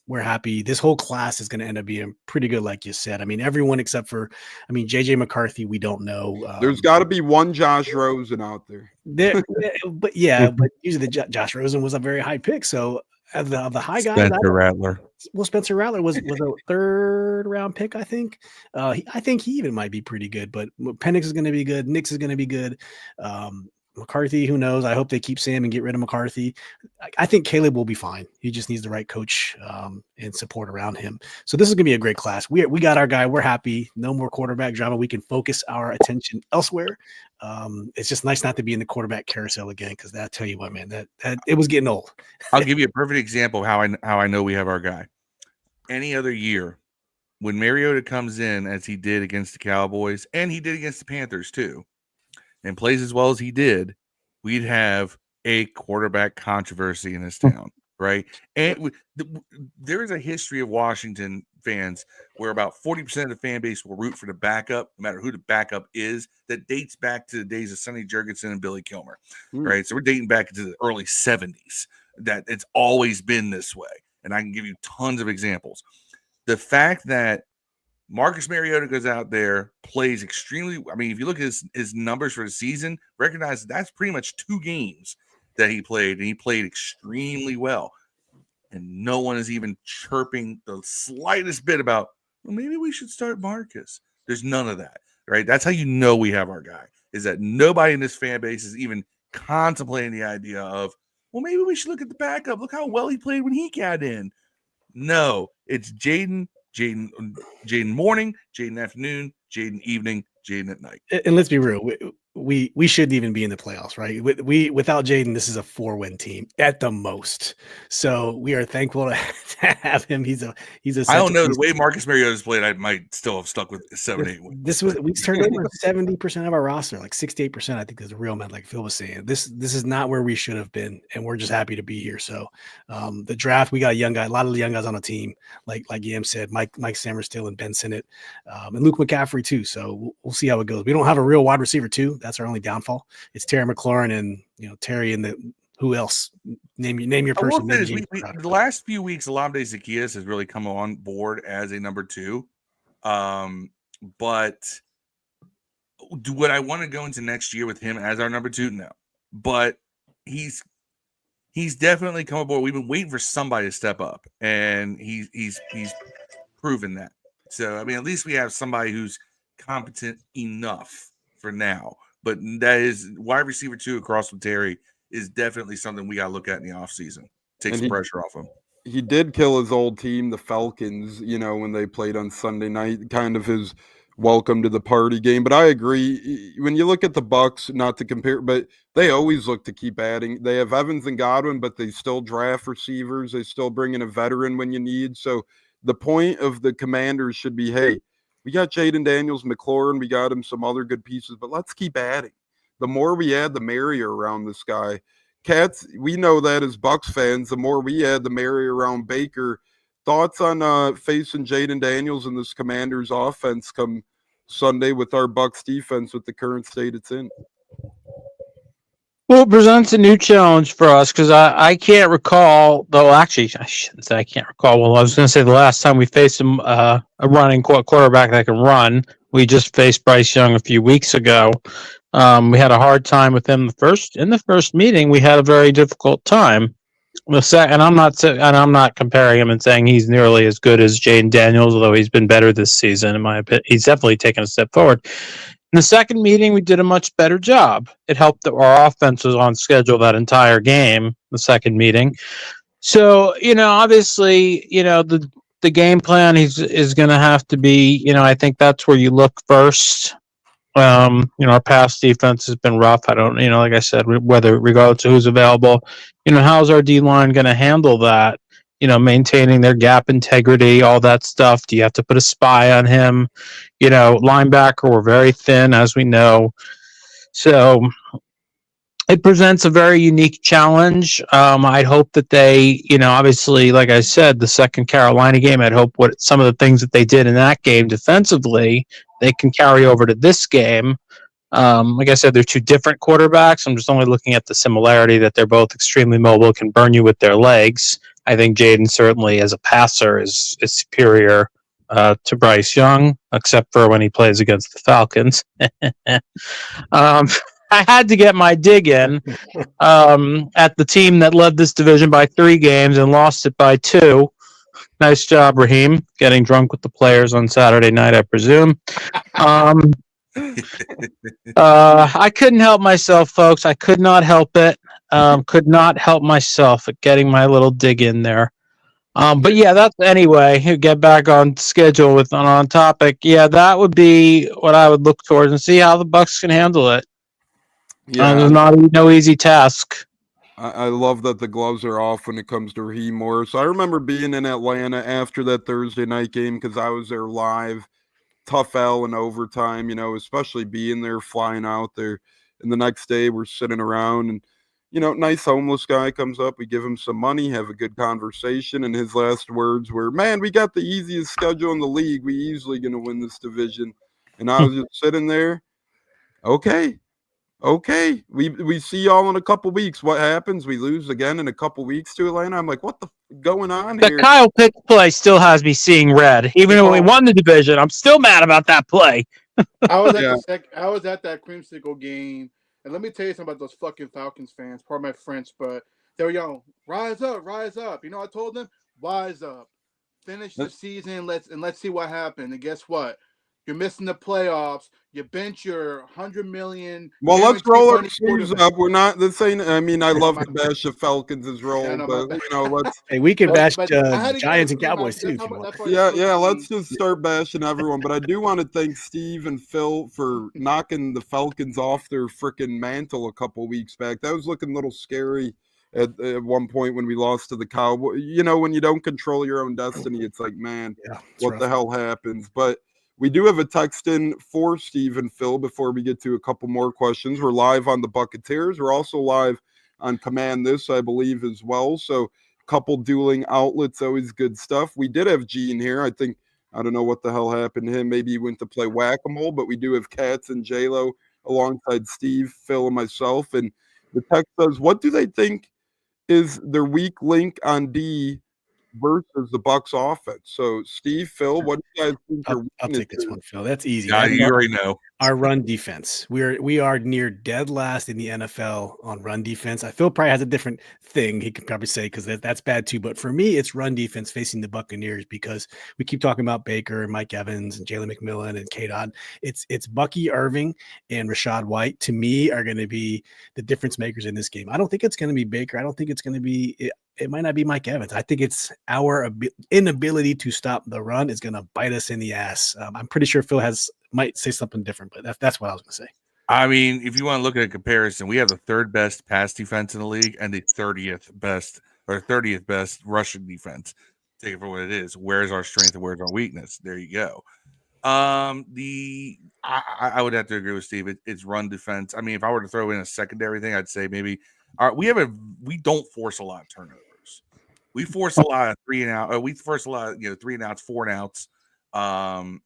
We're happy. This whole class is going to end up being pretty good, like you said. I mean, everyone except for, JJ McCarthy, we don't know. There's got to be one Josh Rosen out there. But usually Josh Rosen was a very high pick. So of the high guys, Spencer Rattler. Well, Spencer Rattler was a 3rd round pick, I think. I think he even might be pretty good, but Penix is going to be good. Nix is going to be good. McCarthy, who knows? I hope they keep Sam and get rid of McCarthy. I think Caleb will be fine. He just needs the right coach and support around him. So this is going to be a great class. We got our guy. We're happy. No more quarterback drama. We can focus our attention elsewhere. It's just nice not to be in the quarterback carousel again because I tell you what, man, that it was getting old. I'll give you a perfect example of how I know we have our guy. Any other year, when Mariota comes in as he did against the Cowboys, and he did against the Panthers too, and plays as well as he did, we'd have a quarterback controversy in this town, right? And there is a history of Washington fans where about 40% of the fan base will root for the backup, no matter who the backup is, that dates back to the days of Sonny Jurgensen and Billy Kilmer, right? So we're dating back into the early 70s, that it's always been this way. And I can give you tons of examples. The fact that Marcus Mariota goes out there, plays extremely. I mean, if you look at his numbers for the season, recognize that's pretty much 2 games that he played, and he played extremely well. And no one is even chirping the slightest bit about, well, maybe we should start Marcus. There's none of that, right? That's how you know we have our guy, is that nobody in this fan base is even contemplating the idea of, well, maybe we should look at the backup. Look how well he played when he got in. No, it's Jayden morning, Jayden afternoon, Jayden evening, Jayden at night. And let's be real. we shouldn't even be in the playoffs, right? We without Jayden, this is a 4-win team at the most. So we are thankful to have him. He's a I don't know. The centerpiece. way Marcus Mariota's played, I might still have stuck with 7-8 wins. This was we turned over 70% of our roster, like 68%. I think is a real man, like Phil was saying. This is not where we should have been, and we're just happy to be here. So the draft, we got a young guy, a lot of the young guys on the team, like Yam said, Mike Samerstill and Ben Sinnott, and Luke McCaffrey too. So we'll see how it goes. We don't have a real wide receiver too. That's our only downfall. It's Terry McLaurin and Terry and the who else? Name your person. The last few weeks, Olamide Zaccheaus has really come on board as a number 2. But would I want to go into next year with him as our number 2? No. But he's definitely come aboard. We've been waiting for somebody to step up, and he's proven that. So I mean, at least we have somebody who's competent enough for now. But that is wide receiver 2 across from Terry is definitely something we got to look at in the offseason. Take some pressure off him. He did kill his old team, the Falcons, when they played on Sunday night, kind of his welcome to the party game. But I agree. When you look at the Bucs, not to compare, but they always look to keep adding. They have Evans and Godwin, but they still draft receivers. They still bring in a veteran when you need. So the point of the Commanders should be, hey, we got Jayden Daniels, McLaurin, we got him some other good pieces, but let's keep adding. The more we add, the merrier around this guy. Cats, we know that as Bucs fans, the more we add, the merrier around Baker. Thoughts on facing Jayden Daniels and this Commanders offense come Sunday with our Bucs defense with the current state it's in? Well, it presents a new challenge for us because I can't recall, though actually I shouldn't say I can't recall. Well, I was going to say the last time we faced a running quarterback that can run, we just faced Bryce Young a few weeks ago. We had a hard time with him in the first meeting. We had a very difficult time. And I'm not comparing him and saying he's nearly as good as Jayden Daniels, although he's been better this season. In my opinion, he's definitely taken a step forward. In the second meeting, we did a much better job. It helped that our offense was on schedule that entire game, the second meeting. So, obviously, the game plan is going to have to be, I think that's where you look first. Our pass defense has been rough. I don't, like I said, regardless of who's available, how's our D line going to handle that? Maintaining their gap integrity, all that stuff. Do you have to put a spy on him? Linebacker, we're very thin, as we know. So it presents a very unique challenge. I'd hope that they, obviously, like I said, the second Carolina game, I'd hope some of the things that they did in that game defensively, they can carry over to this game. Like I said, they're two different quarterbacks. I'm just only looking at the similarity that they're both extremely mobile, can burn you with their legs. I think Jayden certainly as a passer is superior to Bryce Young, except for when he plays against the Falcons. I had to get my dig in at the team that led this division by 3 games and lost it by 2. Nice job, Raheem, getting drunk with the players on Saturday night, I presume. I couldn't help myself, folks. I could not help it. Could not help myself at getting my little dig in there. But yeah, that's anyway. Get back on schedule on topic. Yeah, that would be what I would look towards and see how the Bucs can handle it. Yeah, there's no easy task. I love that the gloves are off when it comes to Raheem Morris. I remember being in Atlanta after that Thursday night game because I was there live. Tough L in overtime, especially being there, flying out there. And the next day we're sitting around and, nice homeless guy comes up. We give him some money, have a good conversation. And his last words were, man, we got the easiest schedule in the league. We easily going to win this division. And I was just sitting there. Okay. We see y'all in a couple weeks. What happens? We lose again in a couple weeks to Atlanta. I'm like, what the going on here? The Kyle Pitts play still has me seeing red. Even when we won the division, I'm still mad about that play. I was at that creamsicle game, and let me tell you something about those fucking Falcons fans. Pardon my French, but they were yelling, "Rise up, rise up!" I told them, "Rise up, finish the season. Let's see what happened." And guess what? You're missing the playoffs. You bench your $100 million. Well, let's guaranteed roll our running sleeves quarterback. up. We're not this ain't. I mean, I love My to bash the Falcons' role, Yeah, I know, but my you know, let's Hey, we can bash but I had to give Giants it and to Cowboys too if you want. that's why yeah, it's yeah. supposed to Let's be. just start bashing everyone. But I do want to thank Steve and Phil for knocking the Falcons off their freaking mantle a couple weeks back. That was looking a little scary at one point when we lost to the Cowboys. You know, when you don't control your own destiny, it's like, man, Yeah, it's what rough. the hell happens? But we do have a text in for Steve and Phil before we get to a couple more questions. We're live on the Buccaneers. We're also live on Command This, I believe, as well. So couple dueling outlets, always good stuff. We did have Gene here. I don't know what the hell happened to him. Maybe he went to play whack-a-mole, but we do have Cats and J-Lo alongside Steve, Phil, and myself. And the text says, what do they think is their weak link on D versus the Bucs offense? So, Steve, Phil, what do you guys think your I'll weakness take this is? one, Phil. That's easy. Yeah, That's you already know. our run defense. We are near dead last in the NFL on run defense. Phil probably has a different thing he could probably say because that's bad too. But for me, it's run defense facing the Buccaneers because we keep talking about Baker and Mike Evans and Jalen McMillan and K-Dot. It's Bucky Irving and Rashad White to me are going to be the difference makers in this game. I don't think it's going to be Baker. I don't think it's going to be it might not be Mike Evans. I think it's our inability to stop the run is going to bite us in the ass. I'm pretty sure Phil might say something different, but that's what I was going to say. I mean, if you want to look at a comparison, we have the third best pass defense in the league and the 30th best rushing defense. Take it for what it is. Where's our strength and where's our weakness? There you go. I would have to agree with Steve. It's run defense. I mean, if I were to throw in a secondary thing, I'd say maybe we don't force a lot of turnovers. We force a lot of 3 and out. We force a lot of 3 and outs, 4 and outs.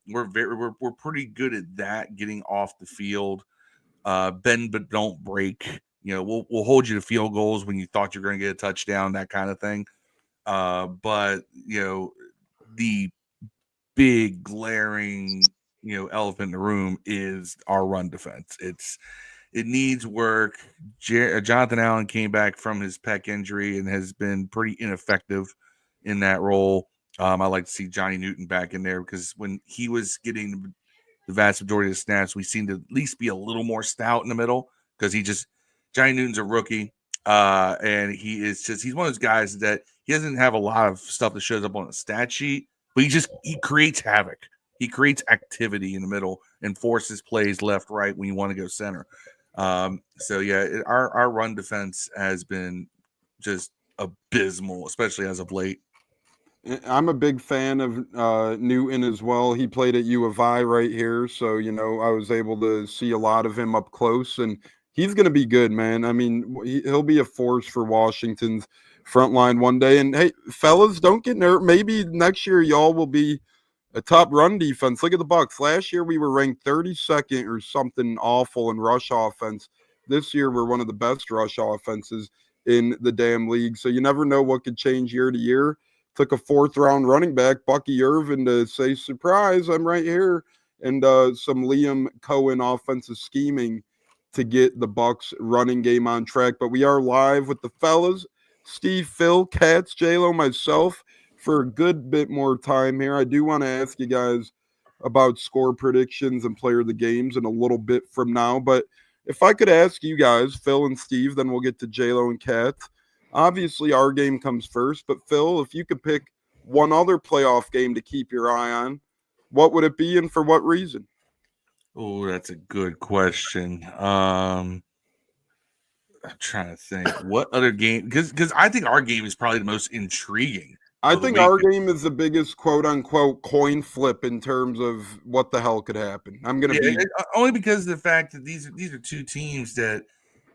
We're pretty good at that, getting off the field. Bend but don't break. We'll hold you to field goals when you thought you're going to get a touchdown, that kind of thing. But the big glaring elephant in the room is our run defense. It needs work. Jonathan Allen came back from his pec injury and has been pretty ineffective in that role. I like to see Johnny Newton back in there because when he was getting the vast majority of the snaps, we seem to at least be a little more stout in the middle because Johnny Newton's a rookie. And he's one of those guys that he doesn't have a lot of stuff that shows up on a stat sheet, but he creates havoc. He creates activity in the middle and forces plays left, right when you want to go center. Our run defense has been just abysmal, especially as of late. I'm a big fan of Newton as well. He played at U of I right here, so I was able to see a lot of him up close, and he's going to be good, man. I mean, he'll be a force for Washington's front line one day. And hey, fellas, don't get nervous. Maybe next year y'all will be a top run defense. Look at the Bucs. Last year we were ranked 32nd or something awful in rush offense. This year we're one of the best rush offenses in the damn league. So you never know what could change year to year. Took a 4th-round running back, Bucky Irvin, to say, surprise, I'm right here. And some Liam Coen offensive scheming to get the Bucs running game on track. But we are live with the fellas, Steve, Phil, Cats, J-Lo, myself, for a good bit more time here. I do want to ask you guys about score predictions and player of the games in a little bit from now. But if I could ask you guys, Phil and Steve, then we'll get to J-Lo and Cats. Obviously, our game comes first, but Phil, if you could pick one other playoff game to keep your eye on, what would it be and for what reason? Oh, that's a good question. I'm trying to think what other game, because I think our game is probably the most intriguing. I think our game is the biggest quote unquote coin flip in terms of what the hell could happen. I'm going to be only because of the fact that these are two teams that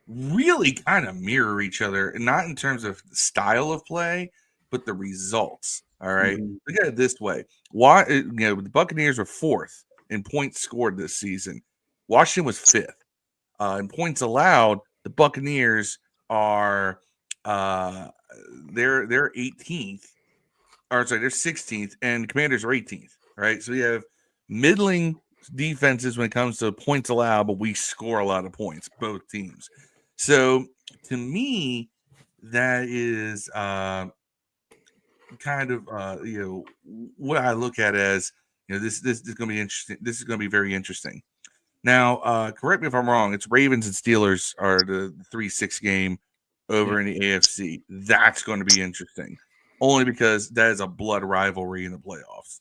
really kind of mirror each other, and not in terms of style of play, but the results. All right, look at it this way: the Buccaneers were 4th in points scored this season. Washington was 5th in points allowed. The Buccaneers are they're 18th, or sorry, they're 16th, and the Commanders are 18th. Right, so you have middling defenses when it comes to points allowed, but we score a lot of points, both teams. So to me, that is kind of what I look at as this is going to be interesting. This is going to be very interesting. Now, correct me if I'm wrong. It's Ravens and Steelers are the 3-6 game over in the AFC. That's going to be interesting, only because that is a blood rivalry in the playoffs.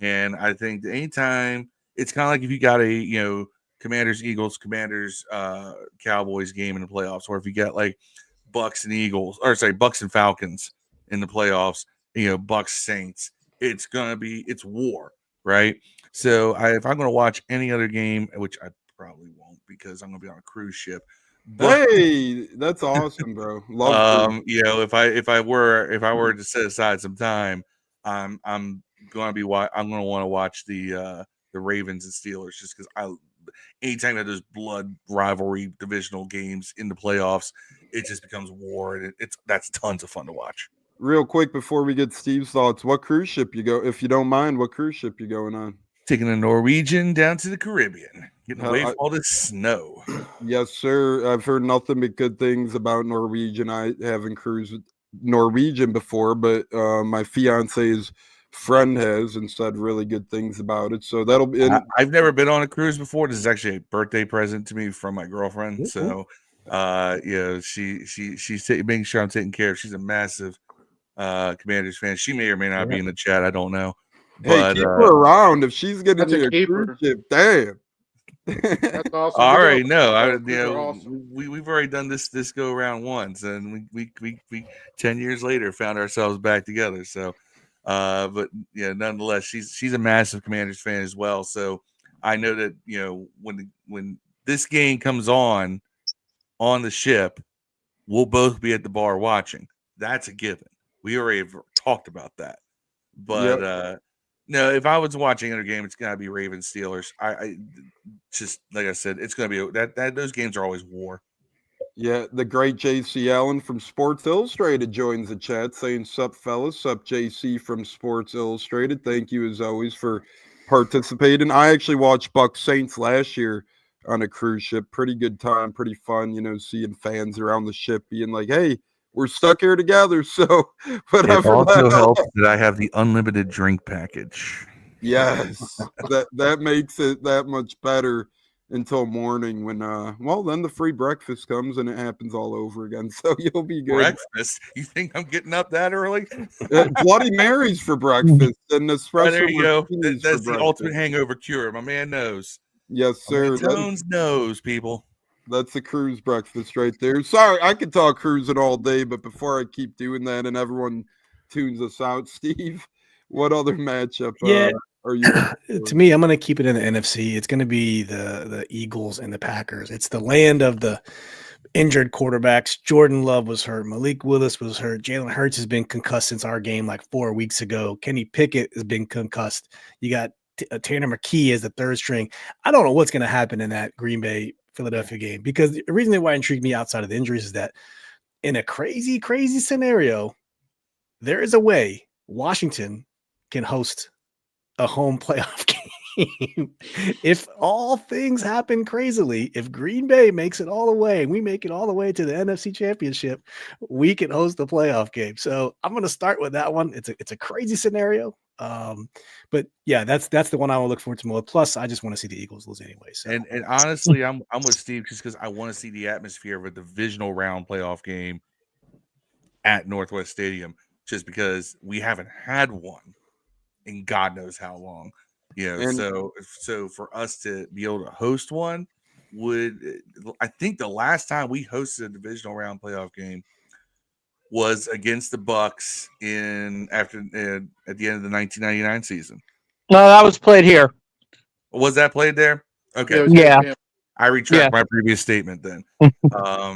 And I think anytime it's kind of like if you got a Commanders Eagles, Commanders Cowboys game in the playoffs, or if you got like Bucs and Eagles, or sorry, Bucs and Falcons in the playoffs, Bucs Saints, it's war, right? So if I'm going to watch any other game, which I probably won't because I'm going to be on a cruise ship. But Hey, that's awesome, bro. Love if I were to set aside some time, I'm going to I'm going to want to watch the Ravens and Steelers just because anytime that there's blood rivalry divisional games in the playoffs, it just becomes war, and that's tons of fun to watch. Real quick before we get Steve's thoughts, what cruise ship you go? If you don't mind, what cruise ship you going on? Taking a Norwegian down to the Caribbean, getting away from all this snow. Yes, sir. I've heard nothing but good things about Norwegian. I haven't cruised Norwegian before, but my fiance's friend has and said really good things about it. So that'll be. I've never been on a cruise before. This is actually a birthday present to me from my girlfriend. So, she's making sure I'm taking care of. She's a massive Commanders fan. She may or may not be in the chat. I don't know. But, hey, keep her around if she's getting That's a cruise ship. Damn. That's awesome. All right, no, Awesome. we've already done this go around once, and we 10 years later found ourselves back together. So, but nonetheless, she's a massive Commanders fan as well. So I know that when this game comes on the ship, we'll both be at the bar watching. That's a given. We already have talked about that. But no, if I was watching another game, it's gotta be Ravens Steelers. I just like I said, it's gonna be that those games are always war. Yeah, the great JC Allen from Sports Illustrated joins the chat saying, "Sup, fellas, sup, JC from Sports Illustrated. Thank you as always for participating." I actually watched Bucs Saints last year on a cruise ship. Pretty good time, pretty fun. Seeing fans around the ship being like, "Hey, we're stuck here together." So whatever. It also helps that I have the unlimited drink package. Yes, that makes it that much better until morning when then the free breakfast comes and it happens all over again. So you'll be good. Breakfast? You think I'm getting up that early? Bloody Marys for breakfast and espresso. There you go. martinis That's for the ultimate breakfast. hangover cure. My man knows. Yes, sir. Tones knows, people. That's the cruise breakfast right there. Sorry, I could talk cruising all day, but before I keep doing that and everyone tunes us out, Steve, what other matchup are you looking for? To me, I'm going to keep it in the NFC. It's going to be the Eagles and the Packers. It's the land of the injured quarterbacks. Jordan Love was hurt. Malik Willis was hurt. Jalen Hurts has been concussed since our game like 4 weeks ago. Kenny Pickett has been concussed. You got Tanner McKee as the third string. I don't know what's going to happen in that Green Bay Philadelphia game, because the reason why it intrigued me outside of the injuries is that in a crazy scenario, there is a way Washington can host a home playoff game. If all things happen crazily, if Green Bay makes it all the way and we make it all the way to the NFC Championship, we can host the playoff game. So I'm going to start with that one. It's a crazy scenario. But yeah, that's the one I will look forward to more. Plus, I just want to see the Eagles lose anyway. So and honestly, I'm with Steve just because I want to see the atmosphere of a divisional round playoff game at Northwest Stadium, just because we haven't had one in God knows how long. So for us to be able to host one I think the last time we hosted a divisional round playoff game was against the Bucs at the end of the 1999 season. No, that was played here. Was that played there? Okay. Yeah. I retract my previous statement then. I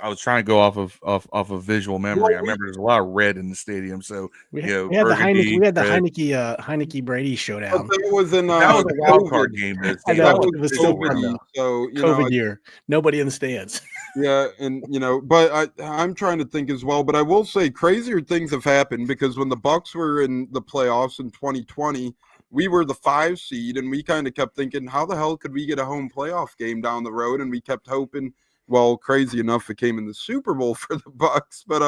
was trying to go off of visual memory. I remember there's a lot of red in the stadium. So we had the Heineke Brady showdown. That was in that was a wild card game. I know, it was still COVID, fun though. So COVID year, nobody in the stands. Yeah, and but I'm trying to think as well. But I will say crazier things have happened, because when the Bucs were in the playoffs in 2020, we were the 5 seed, and we kind of kept thinking, how the hell could we get a home playoff game down the road? And we kept hoping. Well, crazy enough, it came in the Super Bowl for the Bucs, but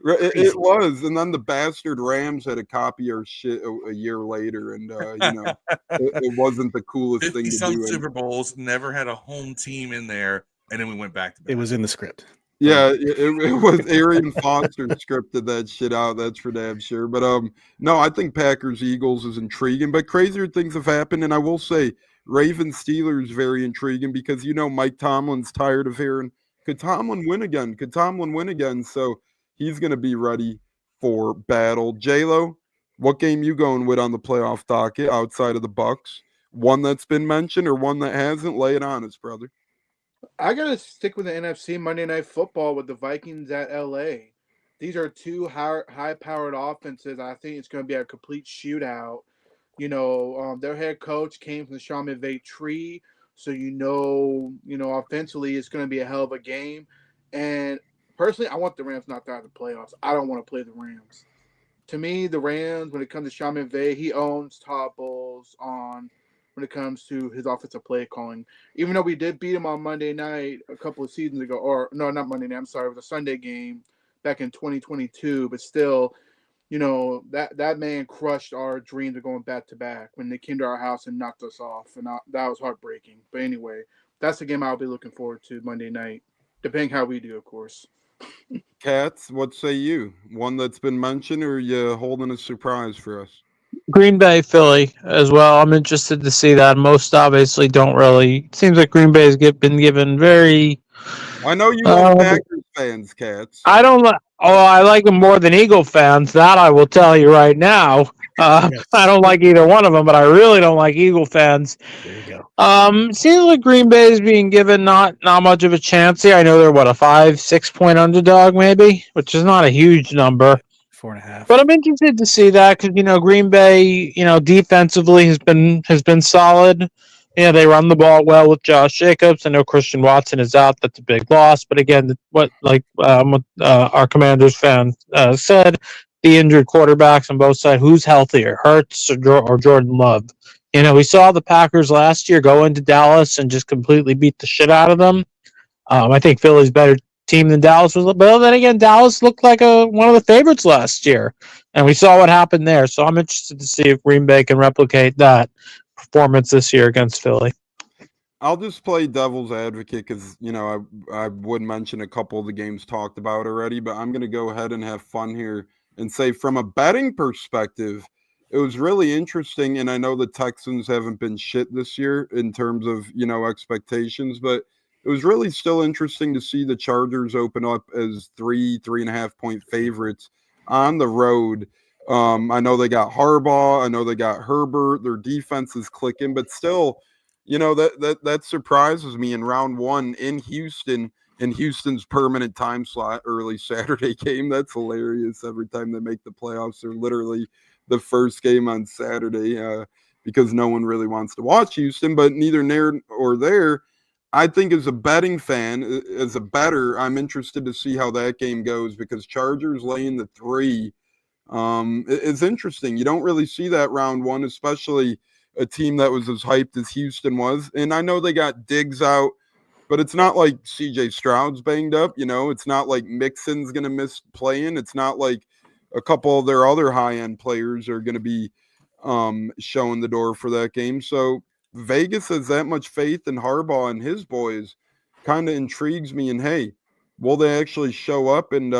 It was, and then the bastard Rams had to copy our shit a year later, and it wasn't the coolest 50 thing to some do. Super Bowls, never had a home team in there, and then we went back to back. It was in the script. Yeah, it was Arian Foster scripted that shit out. That's for damn sure. But no, I think Packers Eagles is intriguing. But crazier things have happened, and I will say Ravens Steelers very intriguing because Mike Tomlin's tired of hearing, could Tomlin win again? Could Tomlin win again? So he's gonna be ready for battle. J-Lo, what game you going with on the playoff docket outside of the Bucs? One that's been mentioned or one that hasn't? Lay it on us, brother. I gotta stick with the NFC Monday Night Football with the Vikings at LA. These are two high-powered offenses. I think it's going to be a complete shootout. Their head coach came from the Sean McVay tree, so offensively it's going to be a hell of a game. And personally, I want the Rams knocked out of the playoffs. I don't want to play the Rams. To me, the Rams, when it comes to Sean McVay, he owns top bowls on when it comes to his offensive play calling. Even though we did beat him on Monday night a couple of seasons ago, or no, not Monday night, I'm sorry, it was a Sunday game back in 2022, but still, that man crushed our dreams of going back to back when they came to our house and knocked us off, and that was heartbreaking. But anyway, that's the game I'll be looking forward to Monday night, depending how we do, of course. Cats, what say you? One that's been mentioned, or are you holding a surprise for us? Green Bay, Philly as well. I'm interested to see that. Most obviously don't really. It seems like Green Bay's been given very. I know you love Packers fans, Cats. I don't like. Oh, I like them more than Eagle fans. That I will tell you right now. Yes. I don't like either one of them, but I really don't like Eagle fans. There you go. It seems like Green Bay is being given not much of a chance here. I know they're a 5-6 point underdog maybe, which is not a huge number. 4.5. But I'm interested to see that because Green Bay, defensively has been solid. They run the ball well with Josh Jacobs. I know Christian Watson is out. That's a big loss. But again, what our Commanders fan said, the injured quarterbacks on both sides. Who's healthier, Hurts or Jordan Love? We saw the Packers last year go into Dallas and just completely beat the shit out of them. I think Philly's better team than Dallas was, but then again, Dallas looked like one of the favorites last year, and we saw what happened there. So I'm interested to see if Green Bay can replicate that performance this year against Philly. I'll just play devil's advocate because I would mention a couple of the games talked about already, but I'm going to go ahead and have fun here and say from a betting perspective, it was really interesting, and I know the Texans haven't been shit this year in terms of expectations, but it was really still interesting to see the Chargers open up as 3.5 point favorites on the road. I know they got Harbaugh. I know they got Herbert. Their defense is clicking, but still, that surprises me in round one in Houston, in Houston's permanent time slot, early Saturday game. That's hilarious. Every time they make the playoffs, they're literally the first game on Saturday because no one really wants to watch Houston, but neither near or there. I think as a betting fan, as a bettor, I'm interested to see how that game goes because Chargers laying the 3 is interesting. You don't really see that round one, especially a team that was as hyped as Houston was. And I know they got Diggs out, but it's not like CJ Stroud's banged up. It's not like Mixon's going to miss playing. It's not like a couple of their other high-end players are going to be showing the door for that game. So Vegas has that much faith in Harbaugh and his boys kind of intrigues me. And hey, will they actually show up and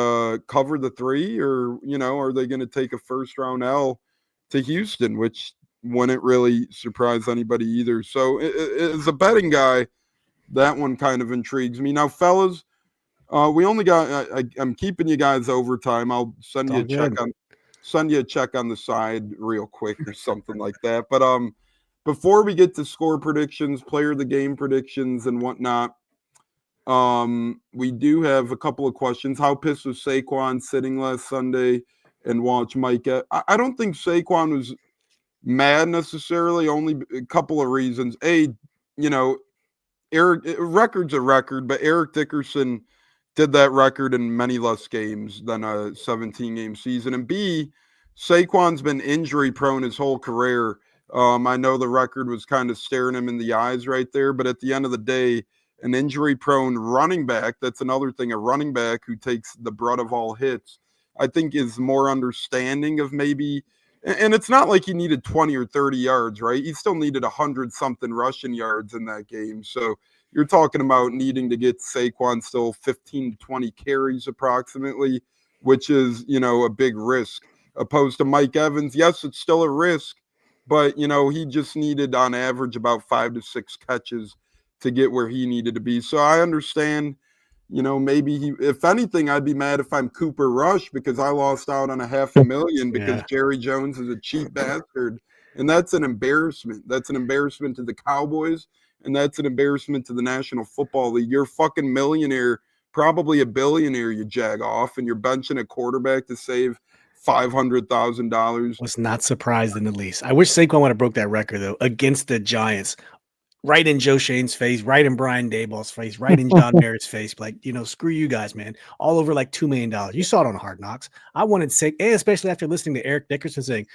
cover the 3 or, are they going to take a first round L to Houston, which wouldn't really surprise anybody either. So as a betting guy, that one kind of intrigues me. Now, fellas, we only got, I'm keeping you guys overtime. I'll send you a check on the side real quick or something like that. But, before we get to score predictions, player of the game predictions, and whatnot, we do have a couple of questions. How pissed was Saquon sitting last Sunday and watch Micah? I don't think Saquon was mad necessarily, only a couple of reasons. A, record's a record, but Eric Dickerson did that record in many less games than a 17-game season. And B, Saquon's been injury prone his whole career. I know the record was kind of staring him in the eyes right there, but at the end of the day, an injury-prone running back, that's another thing, a running back who takes the brunt of all hits, I think is more understanding of maybe. And it's not like he needed 20 or 30 yards, right? He still needed 100-something rushing yards in that game. So you're talking about needing to get Saquon still 15 to 20 carries approximately, which is, a big risk opposed to Mike Evans. Yes, it's still a risk, but, he just needed on average about 5 to 6 catches to get where he needed to be. So I understand. Maybe if anything, I'd be mad if I'm Cooper Rush because I lost out on $500,000 because Jerry Jones is a cheap bastard. And that's an embarrassment. That's an embarrassment to the Cowboys, and that's an embarrassment to the National Football League. You're a fucking millionaire, probably a billionaire, you jag off, and you're benching a quarterback to save $500,000. Was not surprised in the least. I wish Saquon would have broke that record, though, against the Giants. Right in Joe Shane's face, right in Brian Daboll's face, right in John Merritt's face. Like, screw you guys, man. All over like $2 million. You saw it on Hard Knocks. I wanted Saquon, and especially after listening to Eric Dickerson saying,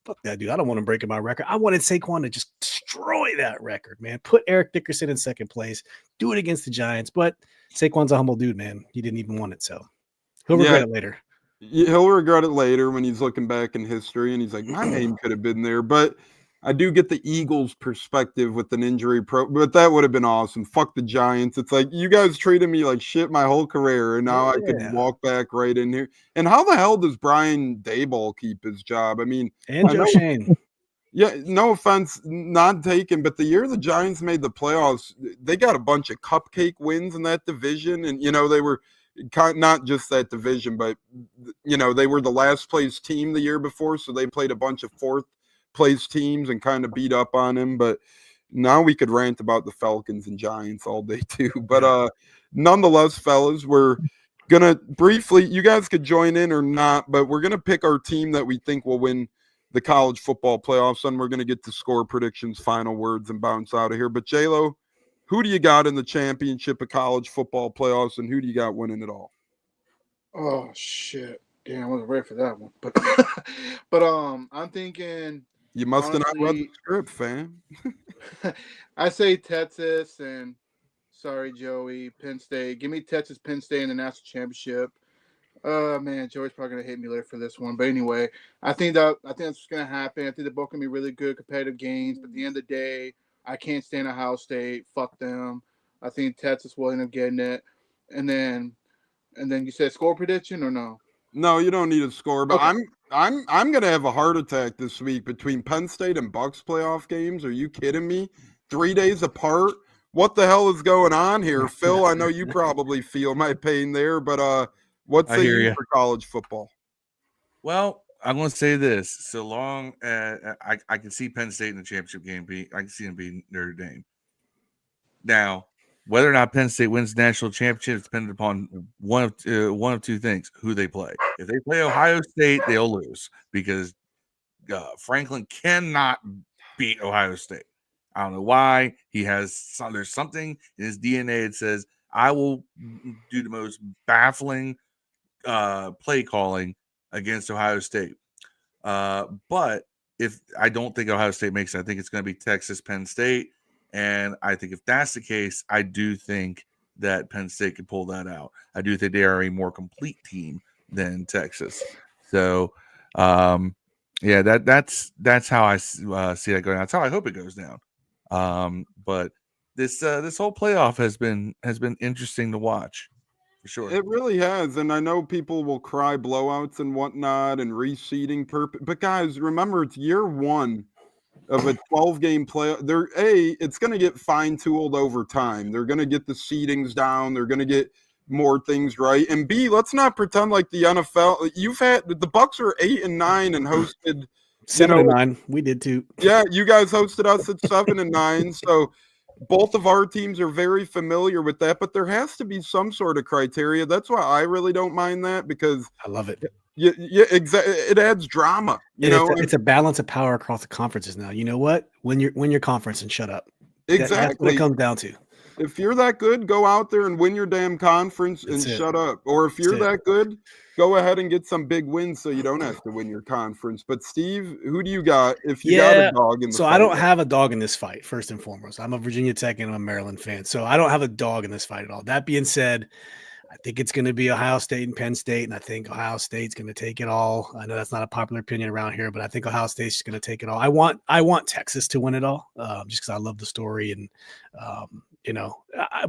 fuck that dude. I don't want him breaking my record. I wanted Saquon to just destroy that record, man. Put Eric Dickerson in second place. Do it against the Giants. But Saquon's a humble dude, man. He didn't even want it, so he'll regret it later. He'll regret it later when he's looking back in history and he's like, my name could have been there. But I do get the Eagles' perspective with an injury but that would have been awesome. Fuck the Giants. It's like, you guys treated me like shit my whole career, and now I could walk back right in here. And how the hell does Brian Daboll keep his job? I mean, and Joe Shane. Yeah, no offense, not taken, but the year the Giants made the playoffs, they got a bunch of cupcake wins in that division, and they were not just that division, but they were the last place team the year before, so they played a bunch of fourth place teams and kind of beat up on him. But now we could rant about the Falcons and Giants all day too. But nonetheless, fellas, we're gonna briefly, you guys could join in or not, but we're gonna pick our team that we think will win the college football playoffs, and we're gonna get to score predictions, final words, and bounce out of here. But J-Lo, who do you got in the championship of college football playoffs, and who do you got winning it all? Oh shit. Damn, I wasn't ready for that one. But I'm thinking you must have not read the script, fam. I say Texas, and sorry, Joey, Penn State. Give me Texas, Penn State in the national championship. Man, Joey's probably gonna hate me later for this one. But anyway, I think that's what's gonna happen. I think they're both gonna be really good competitive games. But at the end of the day, I can't stand Ohio State. Fuck them. I think Texas will end up getting it. And then you said score prediction or no? No, you don't need a score, but Okay. I'm gonna have a heart attack this week between Penn State and Bucs playoff games. Are you kidding me? 3 days apart? What the hell is going on here, Phil? I know you probably feel my pain there, but what say you for college football? Well, I'm going to say this: so long as I can see Penn State in the championship game, I can see them beating Notre Dame. Now, whether or not Penn State wins the national championship is dependent upon one of two things: who they play. If they play Ohio State, they'll lose because Franklin cannot beat Ohio State. I don't know why. There's something in his DNA that says I will do the most baffling play calling against Ohio State. But if I don't think Ohio State makes it, I think it's going to be Texas, Penn State. And I think if that's the case, I do think that Penn State could pull that out. I do think they are a more complete team than Texas. So, that's how I see that going down. That's how I hope it goes down. But this whole playoff has been interesting to watch, for sure. It really has, and I know people will cry blowouts and whatnot and reseeding but guys, remember it's year one of a 12-game play. It's going to get fine-tuned over time. They're going to get the seedings down. They're going to get more things right. And B, let's not pretend like the NFL. You've had the Bucs are 8-9 and hosted 7-9. We did too. Yeah, you guys hosted us at 7-9. So both of our teams are very familiar with that. But there has to be some sort of criteria. That's why I really don't mind that, because I love it. Yeah, exactly. It adds drama. It's a balance of power across the conferences now. You know what? Win your conference and shut up. Exactly. That's what it comes down to. If you're that good, go out there and win your damn conference and shut up. Or if you're that good, go ahead and get some big wins so you don't have to win your conference. But Steve, who do you got if you got a dog in the fight? I don't have a dog in this fight, first and foremost. I'm a Virginia Tech and I'm a Maryland fan. So I don't have a dog in this fight at all. That being said, I think it's going to be Ohio State and Penn State, and I think Ohio State's going to take it all. I know that's not a popular opinion around here, but I think Ohio State's going to take it all. I want Texas to win it all, just because I love the story, and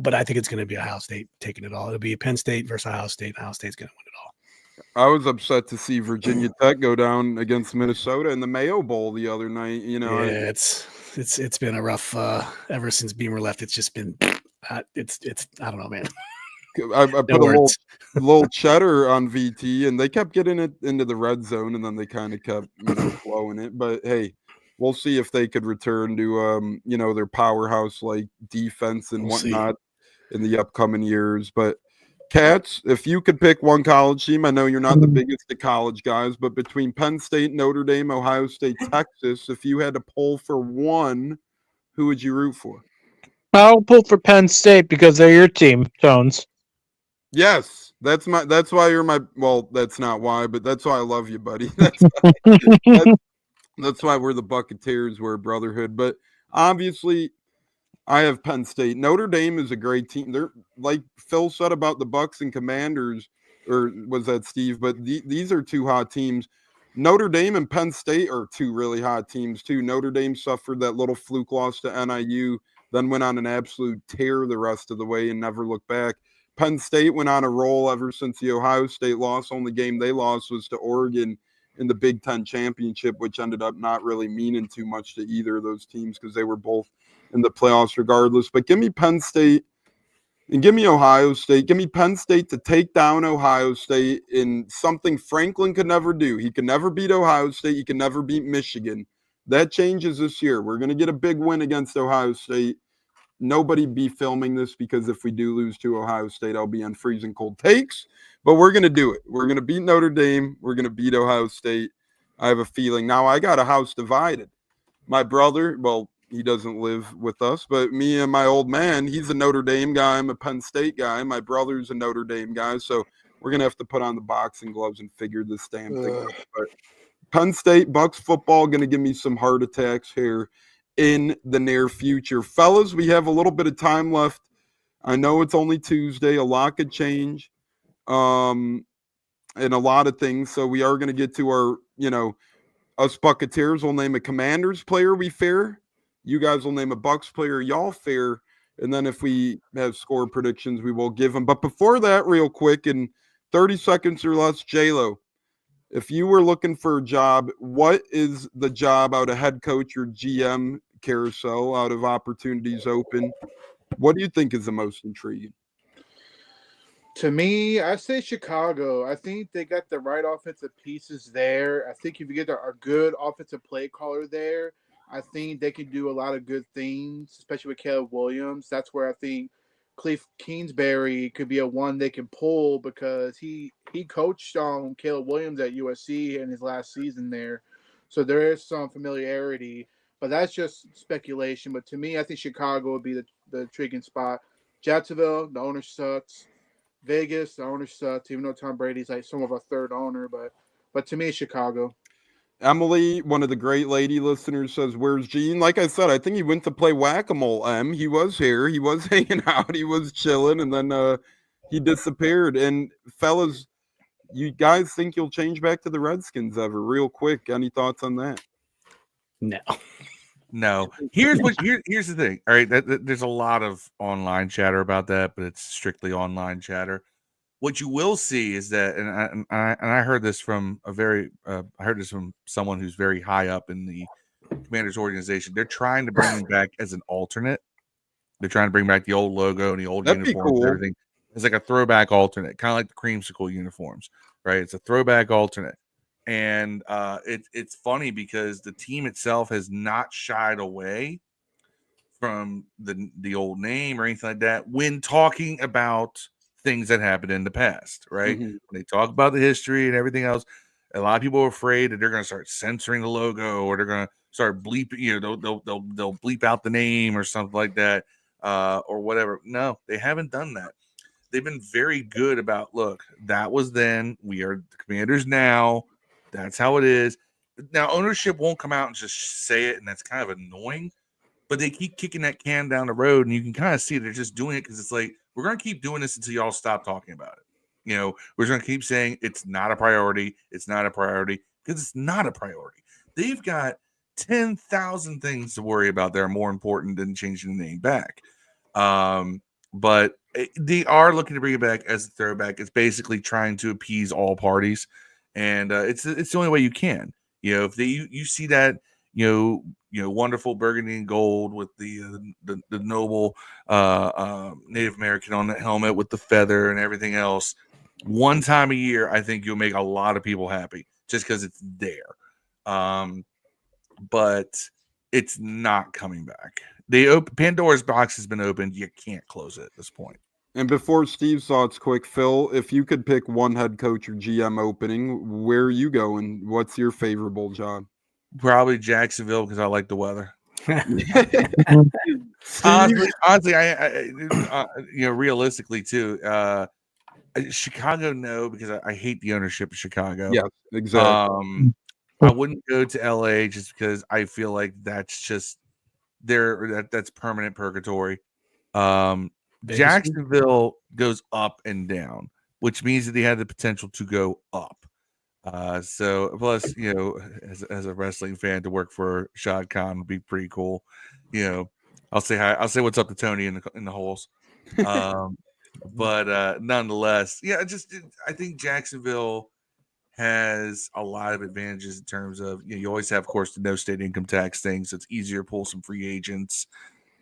but I think it's going to be Ohio State taking it all. It'll be Penn State versus Ohio State. Ohio State's going to win it all. I was upset to see Virginia Tech go down against Minnesota in the Mayo Bowl the other night. It's been a rough ever since Beamer left. It's just been it's I don't know, man. I put a little cheddar on VT, and they kept getting it into the red zone, and then they kind of kept blowing it. But hey, we'll see if they could return to their powerhouse like defense and whatnot in the upcoming years. But Cats, if you could pick one college team, I know you're not the biggest of college guys, but between Penn State, Notre Dame, Ohio State, Texas, if you had to pull for one, who would you root for? I'll pull for Penn State because they're your team, Tones. Yes, that's why you're my. Well, that's not why, but that's why I love you, buddy. That's why we're the Buccaneers. We're a brotherhood. But obviously, I have Penn State. Notre Dame is a great team. They're like Phil said about the Bucs and Commanders, or was that Steve? But these are two hot teams. Notre Dame and Penn State are two really hot teams too. Notre Dame suffered that little fluke loss to NIU, then went on an absolute tear the rest of the way and never looked back. Penn State went on a roll ever since the Ohio State loss. Only game they lost was to Oregon in the Big Ten championship, which ended up not really meaning too much to either of those teams because they were both in the playoffs regardless. But give me Penn State and give me Ohio State. Give me Penn State to take down Ohio State in something Franklin could never do. He could never beat Ohio State. He could never beat Michigan. That changes this year. We're going to get a big win against Ohio State. Nobody be filming this because if we do lose to Ohio State, I'll be on freezing cold takes. But we're going to do it. We're going to beat Notre Dame. We're going to beat Ohio State. I have a feeling. Now, I got a house divided. My brother, well, he doesn't live with us, but me and my old man, he's a Notre Dame guy. I'm a Penn State guy. My brother's a Notre Dame guy. So we're going to have to put on the boxing gloves and figure this damn thing out. But Penn State, Bucs football, going to give me some heart attacks here in the near future. Fellas, we have a little bit of time left. I know it's only Tuesday. A lot could change and a lot of things. So we are going to get to our, us Buccaneers will name a Commanders player we fair. You guys will name a Bucs player y'all fair. And then if we have score predictions, we will give them. But before that, real quick, in 30 seconds or less, J-Lo, if you were looking for a job, what is the job out of head coach or GM carousel out of opportunities open? What do you think is the most intriguing? To me, I say Chicago. I think they got the right offensive pieces there. I think if you get a good offensive play caller there, I think they can do a lot of good things, especially with Caleb Williams. That's where I think Cliff Kingsbury could be a one they can pull because he coached Caleb Williams at USC in his last season there. So there is some familiarity, but that's just speculation. But to me, I think Chicago would be the intriguing spot. Jacksonville, the owner sucks. Vegas, the owner sucks, even though Tom Brady's like some of our third owner, but to me, it's Chicago. Emily, one of the great lady listeners, says, "Where's Gene?" Like I said, I think he went to play whack-a-mole. He was here, he was hanging out, he was chilling, and then he disappeared. And fellas, you guys think you'll change back to the Redskins ever? Real quick, any thoughts on that? No. Here's the thing. All right, there's a lot of online chatter about that, but it's strictly online chatter. What you will see is that, and I heard this from someone who's very high up in the Commanders organization. They're trying to bring him back as an alternate. They're trying to bring back the old logo and the old uniforms and everything. It's like a throwback alternate, kind of like the creamsicle uniforms, right? It's a throwback alternate. And it's funny because the team itself has not shied away from the old name or anything like that when talking about things that happened in the past, right? Mm-hmm. When they talk about the history and everything else, a lot of people are afraid that they're going to start censoring the logo or they're going to start bleeping, they'll bleep out the name or something like that, or whatever. No, they haven't done that. They've been very good about, look, that was then, we are the Commanders now. That's how it is. Now, ownership won't come out and just say it, and that's kind of annoying. But they keep kicking that can down the road, and you can kind of see they're just doing it because it's like, we're going to keep doing this until y'all stop talking about it. You know, we're going to keep saying it's not a priority. It's not a priority because it's not a priority. They've got 10,000 things to worry about that are more important than changing the name back. But they are looking to bring it back as a throwback. It's basically trying to appease all parties, and it's the only way you can. You know, if you see that, you know, wonderful burgundy and gold with the noble Native American on the helmet with the feather and everything else, one time a year, I think you'll make a lot of people happy just because it's there. But it's not coming back. Pandora's box has been opened. You can't close it at this point. And before Steve's thoughts, quick, Phil, if you could pick one head coach or GM opening, where are you going? What's your favorable job? Probably Jacksonville because I like the weather. Steve? Honestly, I you know, realistically too, Chicago, no, because I hate the ownership of Chicago. Yes, exactly. I wouldn't go to LA just because I feel like that's just that's permanent purgatory. Jacksonville goes up and down, which means that they had the potential to go up. So plus, you know, as a wrestling fan, to work for Shad Khan would be pretty cool. You know, I'll say hi. I'll say what's up to Tony in the holes. But nonetheless, yeah, I think Jacksonville has a lot of advantages in terms of, you know, you always have, of course, the no state income tax thing, so it's easier to pull some free agents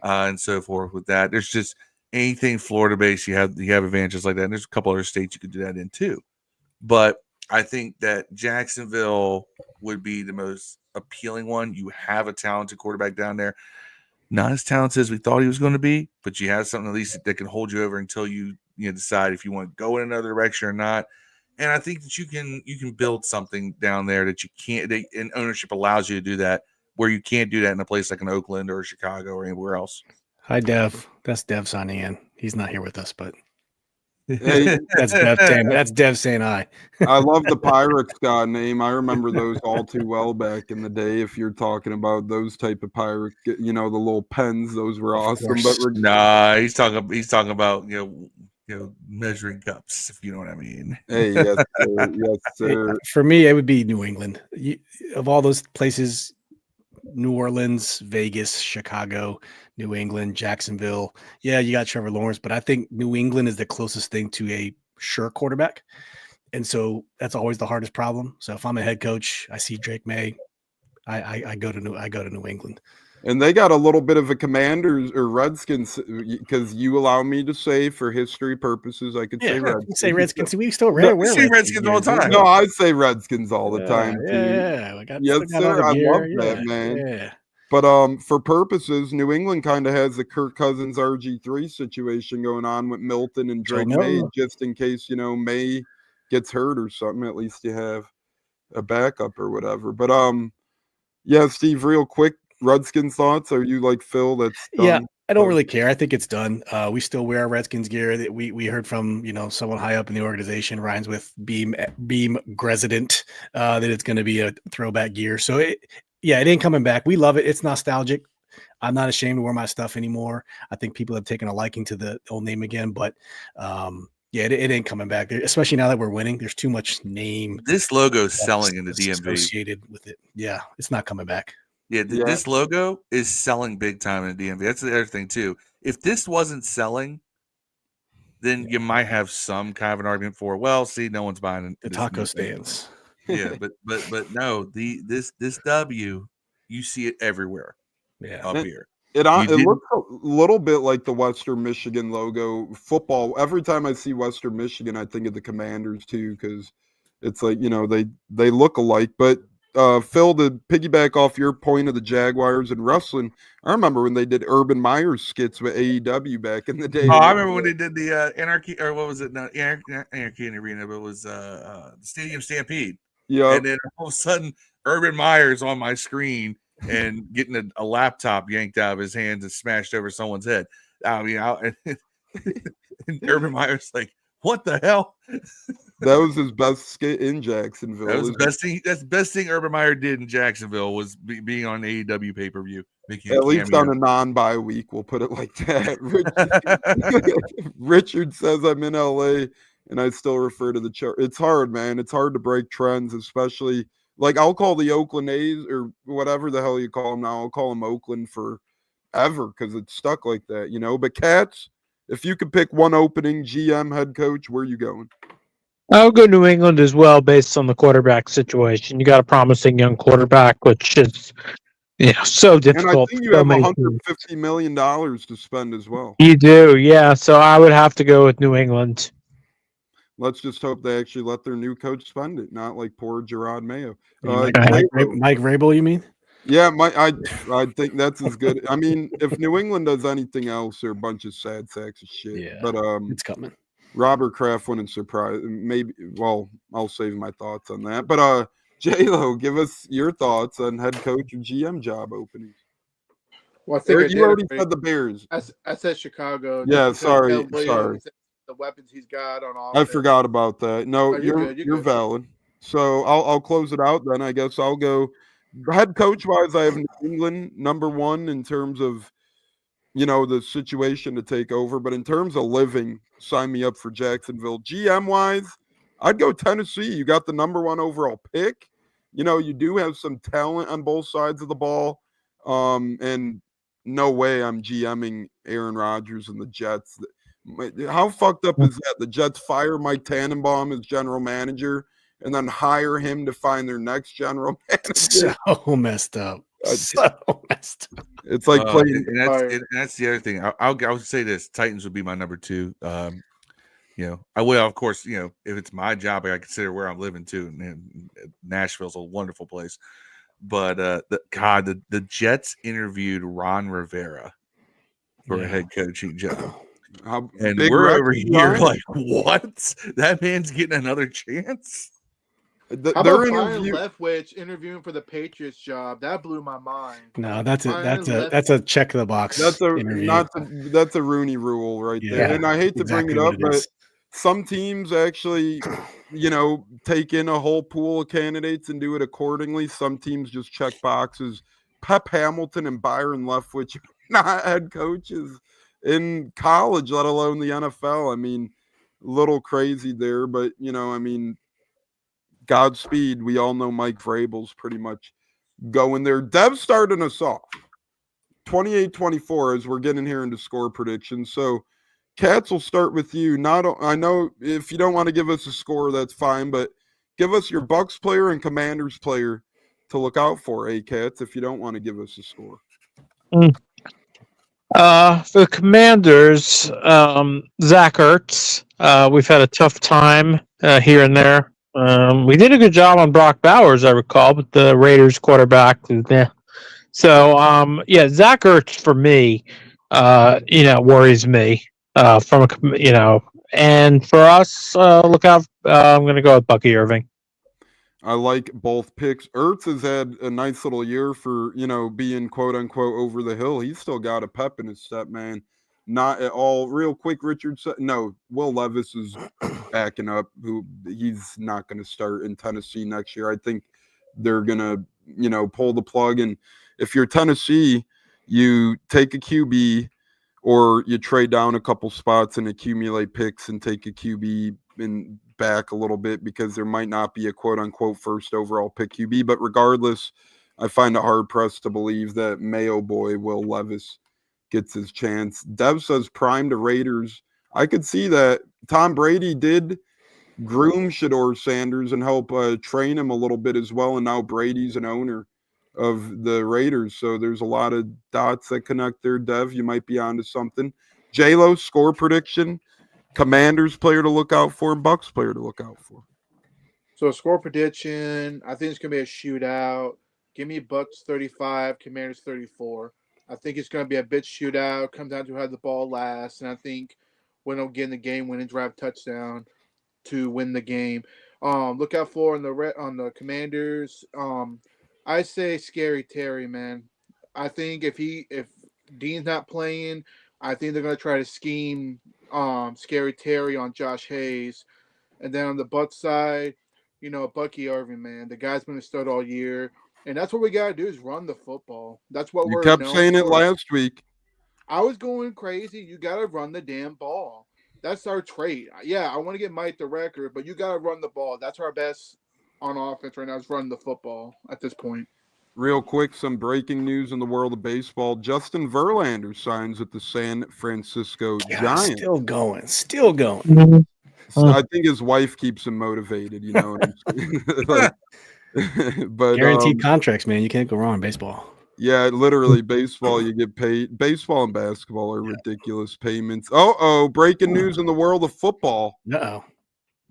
and so forth with that. There's just anything Florida based, you have advantages like that. And there's a couple other states you could do that in too. But I think that Jacksonville would be the most appealing one. You have a talented quarterback down there. Not as talented as we thought he was going to be, but you have something at least that can hold you over until you decide if you want to go in another direction or not. And I think that you can build something down there that you can't. And ownership allows you to do that, where you can't do that in a place like in Oakland or Chicago or anywhere else. Hi, Dev. That's Dev signing in. He's not here with us, but Hey, that's Dev. That's Dev saying hi. I love the Pyrex God name. I remember those all too well back in the day. If you're talking about those type of pirate, you know, the little pens, those were awesome. But nah, he's talking about measuring cups, if you know what I mean. Hey, yes, sir. Yes, sir. For me, it would be New England. Of all those places, New Orleans, Vegas, Chicago, New England, Jacksonville. Yeah, you got Trevor Lawrence, but I think New England is the closest thing to a sure quarterback. And so that's always the hardest problem. So if I'm a head coach, I see Drake May, I go to New England. And they got a little bit of a Commanders or Redskins, because you allow me to say, for history purposes, I could say Redskins. Say Redskins. We still wear Redskins all the time. No, I say Redskins all the time too. Yeah. Yes, sir. I love that, man. Yeah. But for purposes, New England kind of has the Kirk Cousins RG3 situation going on with Milton and Drake May, just in case, you know, May gets hurt or something. At least you have a backup or whatever. But yeah, Steve, real quick, Redskins thoughts? Are you like Phil? That's done? Yeah, I don't really care. I think it's done. We still wear our Redskins gear. That we heard from, you know, someone high up in the organization, rhymes with Beam Resident, that it's going to be a throwback gear. So it ain't coming back. We love it. It's nostalgic. I'm not ashamed to wear my stuff anymore. I think people have taken a liking to the old name again, but it ain't coming back. Especially now that we're winning. There's too much name. This logo is selling in the DMV associated with it. Yeah, it's not coming back. Yeah, this logo is selling big time in the DMV. That's the other thing too. If this wasn't selling, then you might have some kind of an argument for, well, see, no one's buying the taco stands. Yeah, but no, this W, you see it everywhere. Yeah, up here. It looks a little bit like the Western Michigan logo football. Every time I see Western Michigan, I think of the Commanders too, because it's like, you know, they look alike. But Phil, to piggyback off your point of the Jaguars and wrestling, I remember when they did Urban Meyer skits with AEW back in the day. Oh, I remember when they did the Anarchy, or what was it? No, Anarchy in the Arena, but it was the Stadium Stampede. Yeah. And then all of a sudden, Urban Meyer's on my screen and getting a laptop yanked out of his hands and smashed over someone's head. I mean, and Urban Meyer's like, what the hell? That was his best skit in Jacksonville. That was the isn't it? best thing. That's the best thing Urban Meyer did in Jacksonville was being on AEW pay per view, making a At least cameo. on a non-bye week, we'll put it like that. Richard says I'm in LA and I still refer to the chart. It's hard, man. It's hard to break trends, especially like I'll call the Oakland A's or whatever the hell you call them now. I'll call them Oakland forever because it's stuck like that, you know. But Cats, if you could pick one opening GM head coach, where are you going? I'll go New England as well, based on the quarterback situation. You got a promising young quarterback, which is so And I difficult think for you so have many teams. $150 million to spend as well. You do, yeah. So I would have to go with New England. Let's just hope they actually let their new coach spend it, not like poor Gerard Mayo. Mike J-Lo. Vrabel, you mean? Yeah, I think that's as good. I mean, if New England does anything else, they're a bunch of sad sacks of shit. Yeah, But it's coming. Robert Kraft wouldn't surprise. Maybe. Well, I'll save my thoughts on that. But J-Lo, give us your thoughts on head coach or GM job openings. Well, I think Or I you did already already. said the Bears. I said Chicago. Yeah, just because sorry, Caleb Williams, the weapons he's got on I offense. forgot about that. No, Oh, you're you're good, you're you're good. valid. So I'll close it out then. I guess I'll go head coach wise. I have New England number one in terms of the situation to take over. But in terms of living, sign me up for Jacksonville. GM wise, I'd go Tennessee. You got the number one overall pick. You do have some talent on both sides of the ball. And no way I'm GMing Aaron Rodgers and the Jets. How fucked up is that? The Jets fire Mike Tannenbaum as general manager and then hire him to find their next general manager. So messed up. So messed up. It's like playing. And that's the other thing. I would say this: Titans would be my number two. I will, of course. If it's my job, I consider where I'm living too. And Nashville's a wonderful place. But the Jets interviewed Ron Rivera for a head coaching job. And we're over here like, what? That man's getting another chance? How about Brian Leftwich interviewing for the Patriots job? That blew my mind. No, that's a check the box. That's interview. That's a Rooney rule right there. And I hate to bring it up, but some teams actually, take in a whole pool of candidates and do it accordingly. Some teams just check boxes. Pep Hamilton and Byron Leftwich not head coaches in college, let alone the NFL. I mean, a little crazy there, but Godspeed. We all know Mike Vrabel's pretty much going there. Dev starting us off 28-24 as we're getting here into score predictions. So Cats, will start with you. I know if you don't want to give us a score, that's fine, but give us your Bucs player and Commanders player to look out for, Cats, if you don't want to give us a score. For the Commanders, Zach Ertz. We've had a tough time here and there. We did a good job on Brock Bowers, I recall, but the Raiders quarterback, So, Zach Ertz for me, worries me. And for us, look out. I'm going to go with Bucky Irving. I like both picks. Ertz has had a nice little year for, being quote unquote over the hill. He's still got a pep in his step, man. Not at all. Real quick, Richard said, no, Will Levis is backing up. He's not going to start in Tennessee next year. I think they're going to, pull the plug. And if you're Tennessee, you take a QB or you trade down a couple spots and accumulate picks and take a QB and back a little bit because there might not be a quote-unquote first overall pick QB. But regardless, I find it hard-pressed to believe that Mayo boy Will Levis gets his chance. Dev says prime to Raiders. I could see that. Tom Brady did groom Shedeur Sanders and help train him a little bit as well, and now Brady's an owner of the Raiders. So there's a lot of dots that connect there. Dev, you might be onto something. J-Lo, score prediction, Commanders player to look out for, and Bucs player to look out for. So score prediction, I think it's going to be a shootout. Give me Bucs 35, Commanders 34. I think it's going to be a bit shootout. Comes down to how the ball lasts, and I think when they'll get in the game, winning drive touchdown to win the game. Look out for on the Commanders. I say Scary Terry, man. I think if Dean's not playing, I think they're going to try to scheme Scary Terry on Josh Hayes. And then on the Bucs side, Bucky Irving, man, the guy's been a stud all year. And that's what we got to do is run the football. That's what You we're kept known saying it for. last week. I was going crazy. You got to run the damn ball. That's our trait. Yeah, I want to get Mike the record, but you got to run the ball. That's our best on offense right now is run the football at this point. Real quick, some breaking news in the world of baseball. Justin Verlander signs with the San Francisco Giants. Still going. I think his wife keeps him motivated, you know. Like, but Guaranteed contracts, man. You can't go wrong in baseball. yeah, literally, baseball, you get paid. Baseball and basketball are ridiculous payments. Oh, breaking news in the world of football. Uh-oh.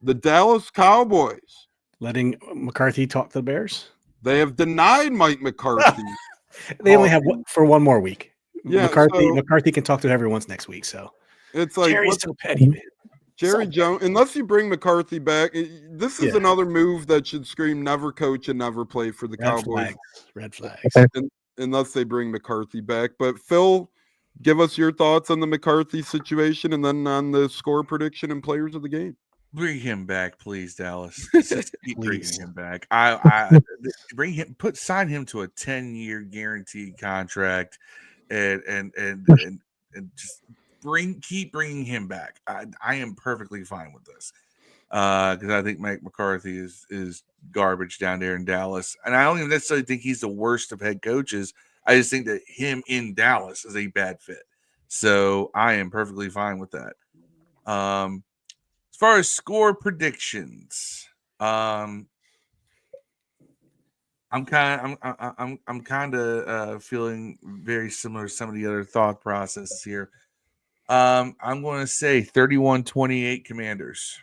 The Dallas Cowboys. Letting McCarthy talk to the Bears? They have denied Mike McCarthy. They only have for one more week. Yeah, McCarthy can talk to whoever he wants next week. So it's like Jerry's so petty, man. Jerry Jones, unless you bring McCarthy back, this is another move that should scream never coach and never play for the Cowboys. Red flags. Unless they bring McCarthy back. But Phil, give us your thoughts on the McCarthy situation and then on the score prediction and players of the game. Bring him back, please, Dallas. Just keep bringing him back. I bring him, sign him to a 10-year guaranteed contract, and just keep bringing him back. I am perfectly fine with this because I think Mike McCarthy is garbage down there in Dallas, and I don't even necessarily think he's the worst of head coaches. I just think that him in Dallas is a bad fit. So I am perfectly fine with that. As far as score predictions, I'm kind of feeling very similar to some of the other thought processes here. I'm going to say 31-28 Commanders.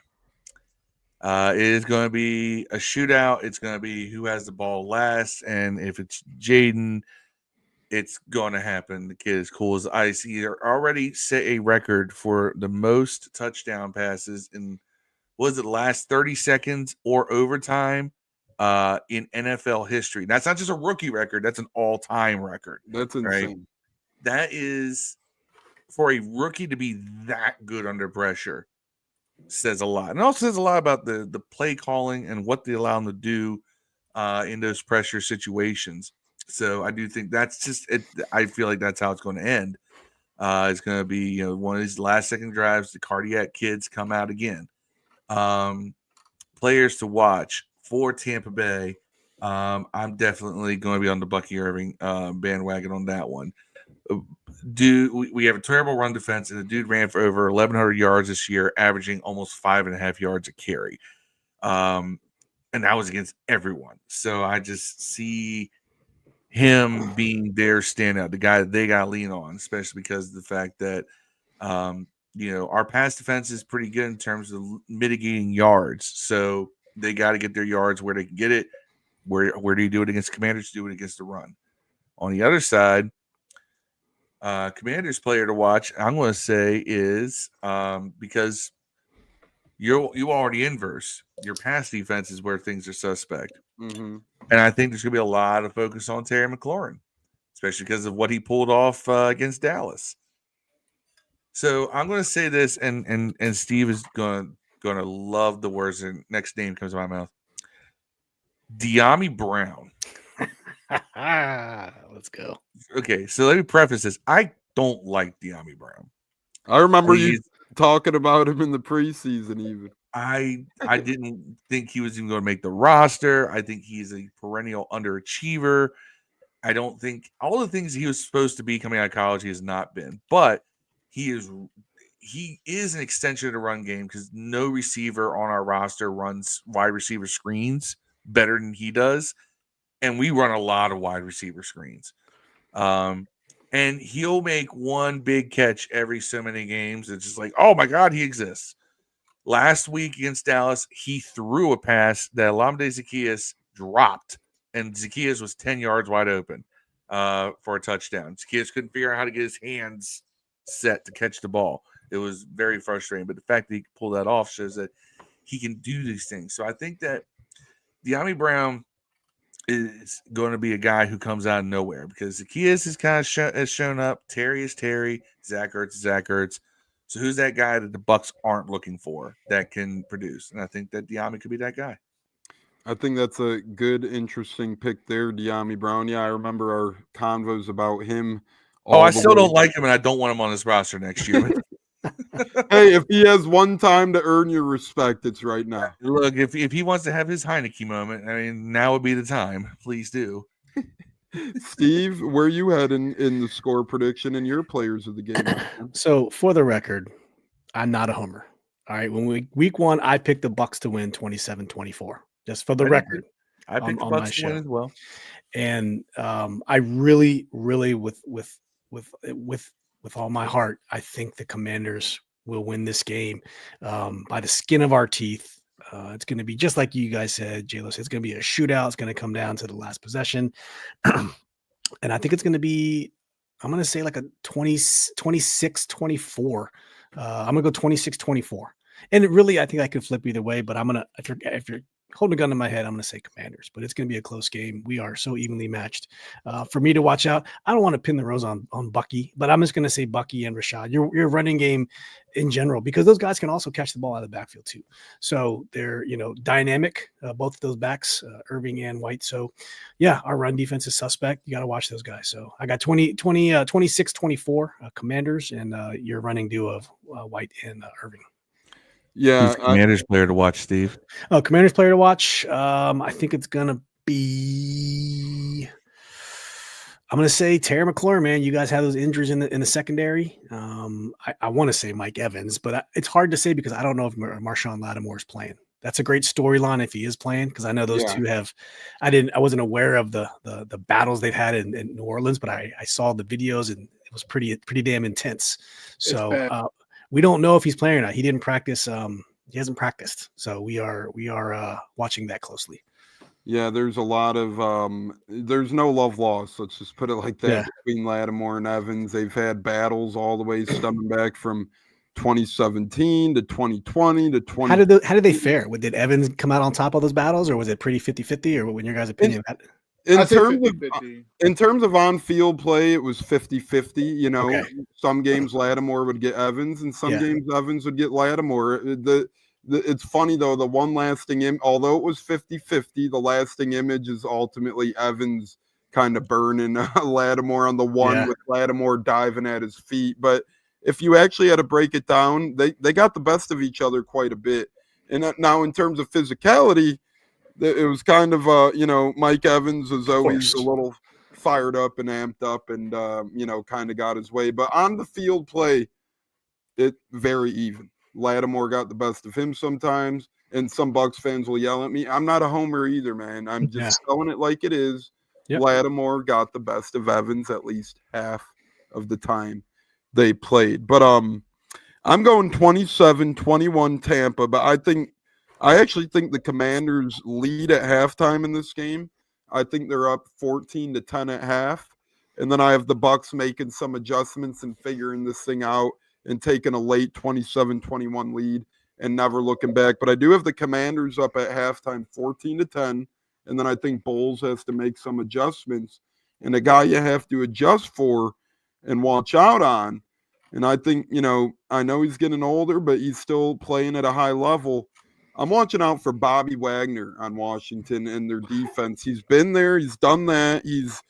It is going to be a shootout. It's going to be who has the ball last, and if it's Jayden, it's going to happen. The kid is cool as ice. He already set a record for the most touchdown passes in the last 30 seconds or overtime in NFL history. That's not just a rookie record. That's an all-time record. That's insane. Right? That is, for a rookie to be that good under pressure, says a lot. And it also says a lot about the play calling and what they allow them to do in those pressure situations. So I do think that's just it. I feel like that's how it's going to end. It's going to be one of these last second drives. The cardiac kids come out again. Players to watch for Tampa Bay. I'm definitely going to be on the Bucky Irving bandwagon on that one. We have a terrible run defense, and the dude ran for over 1,100 yards this year, averaging almost 5.5 yards a carry. And that was against everyone. So I just see him being their standout, the guy that they got to lean on, especially because of the fact that our pass defense is pretty good in terms of mitigating yards. So they got to get their yards where they can get it. Where do you do it against Commanders? Do it against the run. On the other side, Commanders player to watch, I'm going to say is because you already inverse. Your pass defense is where things are suspect. Mm-hmm. And I think there's going to be a lot of focus on Terry McLaurin, especially because of what he pulled off against Dallas. So I'm going to say this, and Steve is going to love the words. The next name comes to my mouth. Dyami Brown. Let's go. Okay, so let me preface this. I don't like Dyami Brown. I remember you talking about him in the preseason even. I didn't think he was even going to make the roster. I think he's a perennial underachiever. I don't think all the things he was supposed to be coming out of college he has not been. But he is an extension of the run game because no receiver on our roster runs wide receiver screens better than he does. And we run a lot of wide receiver screens. And he'll make one big catch every so many games. It's just like, oh my God, he exists. Last week against Dallas, he threw a pass that Olamide Zaccheaus dropped, and Zaccheaus was 10 yards wide open for a touchdown. Zaccheaus couldn't figure out how to get his hands set to catch the ball. It was very frustrating. But the fact that he could pull that off shows that he can do these things. So I think that Dyami Brown is going to be a guy who comes out of nowhere because Zaccheaus has kind of has shown up. Terry is Terry. Zach Ertz is Zach Ertz. So who's that guy that the Bucs aren't looking for that can produce? And I think that Diami could be that guy. I think that's a good, interesting pick there, De'Ami Brown. Yeah, I remember our convos about him. I still don't like him, and I don't want him on this roster next year. Hey, if he has one time to earn your respect, it's right now. Look, if he wants to have his Heineke moment, I mean, now would be the time. Please do. Steve, where you heading in the score prediction and your players of the game? So, for the record, I'm not a homer. All right. When week 1, I picked the Bucs to win 27-24. Just for the record. I picked the Bucs to win as well. And I really, really, with all my heart, I think the Commanders will win this game by the skin of our teeth. It's going to be just like you guys said, J-Lo said, it's going to be a shootout. It's going to come down to the last possession. And I think it's going to be, I'm going to say like a 26-24. I'm going to go 26-24. And it really, I think I could flip either way, but I'm going to, if you're holding a gun to my head, I'm going to say Commanders, but it's going to be a close game. We are so evenly matched. For me to watch out, I don't want to pin the rose on Bucky, but I'm just going to say Bucky and Rashad. Your running game in general, because those guys can also catch the ball out of the backfield too. So they're, dynamic, both of those backs, Irving and White. So yeah, our run defense is suspect. You got to watch those guys. So I got 26-24 Commanders and your running duo of White and Irving. Yeah, Commanders player to watch, Steve. Oh, Commanders player to watch. I think it's gonna be. I'm gonna say Terry McLaurin. Man, you guys have those injuries in the secondary. I want to say Mike Evans, but it's hard to say because I don't know if Marshawn Lattimore is playing. That's a great storyline if he is playing, because I know those two have. I wasn't aware of the battles they've had in New Orleans, but I saw the videos and it was pretty damn intense. So. We don't know if he's playing or not. He didn't practice. He hasn't practiced. So we are watching that closely. Yeah, there's a lot of there's no love lost. Let's just put it like that between Lattimore and Evans. They've had battles all the way stemming back from 2017 to 2020 to 20. How did they fare? Did Evans come out on top of those battles, or was it pretty 50-50? Or what, in your guys' opinion? In terms of on-field play, it was 50-50. Some games Lattimore would get Evans, and some games Evans would get Lattimore. It's funny, though, the one lasting although it was 50-50, the lasting image is ultimately Evans kind of burning Lattimore on the one with Lattimore diving at his feet. But if you actually had to break it down, they got the best of each other quite a bit. And now in terms of physicality, it was kind of, Mike Evans was always a little fired up and amped up and, kind of got his way. But on the field play, it very even. Lattimore got the best of him sometimes, and some Bucs fans will yell at me. I'm not a homer either, man. I'm just telling it like it is. Yep. Lattimore got the best of Evans at least half of the time they played. But I'm going 27-21 Tampa, but I actually think the Commanders lead at halftime in this game. I think they're up 14-10 at half. And then I have the Bucs making some adjustments and figuring this thing out and taking a late 27-21 lead and never looking back. But I do have the Commanders up at halftime 14-10. And then I think Bowles has to make some adjustments. And a guy you have to adjust for and watch out on. And I think, I know he's getting older, but he's still playing at a high level. I'm watching out for Bobby Wagner on Washington and their defense. He's been there. He's done that. He's,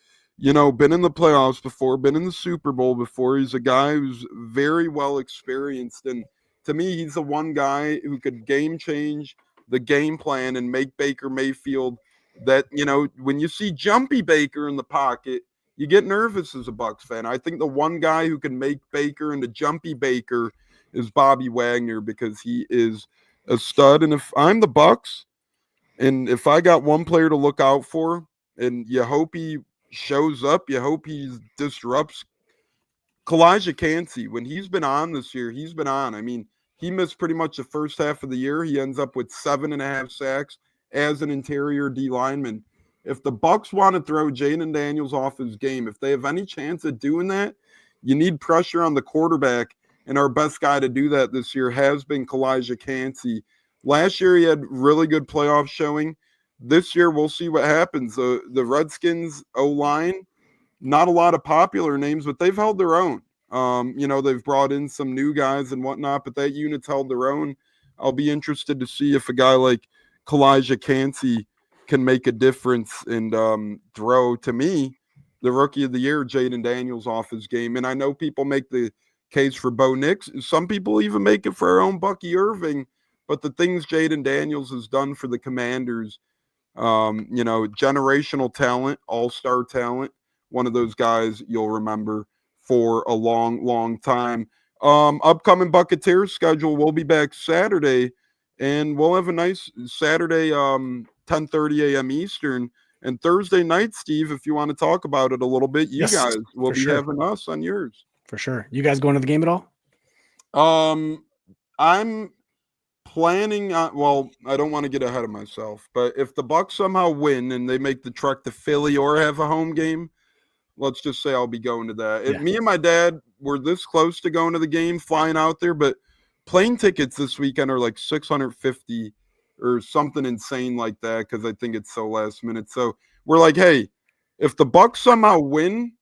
been in the playoffs before, been in the Super Bowl before. He's a guy who's very well experienced. And to me, he's the one guy who could game change the game plan and make Baker Mayfield that, when you see Jumpy Baker in the pocket, you get nervous as a Bucs fan. I think the one guy who can make Baker into Jumpy Baker is Bobby Wagner, because he is a stud. And if I'm the Bucs, and if I got one player to look out for, and you hope he shows up, you hope he disrupts Kalijah Cansey. When he's been on this year, he's been on. I mean, he missed pretty much the first half of the year. He ends up with 7.5 sacks as an interior D lineman. If the Bucs want to throw Jayden Daniels off his game, if they have any chance of doing that, you need pressure on the quarterback. And our best guy to do that this year has been Kalijah Cansey. Last year, he had really good playoff showing. This year, we'll see what happens. The Redskins O-line, not a lot of popular names, but they've held their own. They've brought in some new guys and whatnot, but that unit's held their own. I'll be interested to see if a guy like Kalijah Cansey can make a difference and throw. To me, the rookie of the year, Jayden Daniels, off his game. And I know people make the case for Bo Nix. Some people even make it for our own Bucky Irving. But the things Jayden Daniels has done for the Commanders, generational talent, all-star talent, one of those guys you'll remember for a long, long time. Upcoming Buccaneers schedule, we'll be back Saturday, and we'll have a nice Saturday, 10:30 a.m. Eastern. And Thursday night, Steve, if you want to talk about it a little bit, you guys will be having us on yours. For sure. You guys going to the game at all? I'm planning on, well, I don't want to get ahead of myself, but if the Bucs somehow win and they make the trek to Philly or have a home game, let's just say I'll be going to that. Yeah. Me and my dad were this close to going to the game, flying out there, but plane tickets this weekend are like $650 or something insane like that because I think it's so last minute. So we're like, hey, if the Bucs somehow win,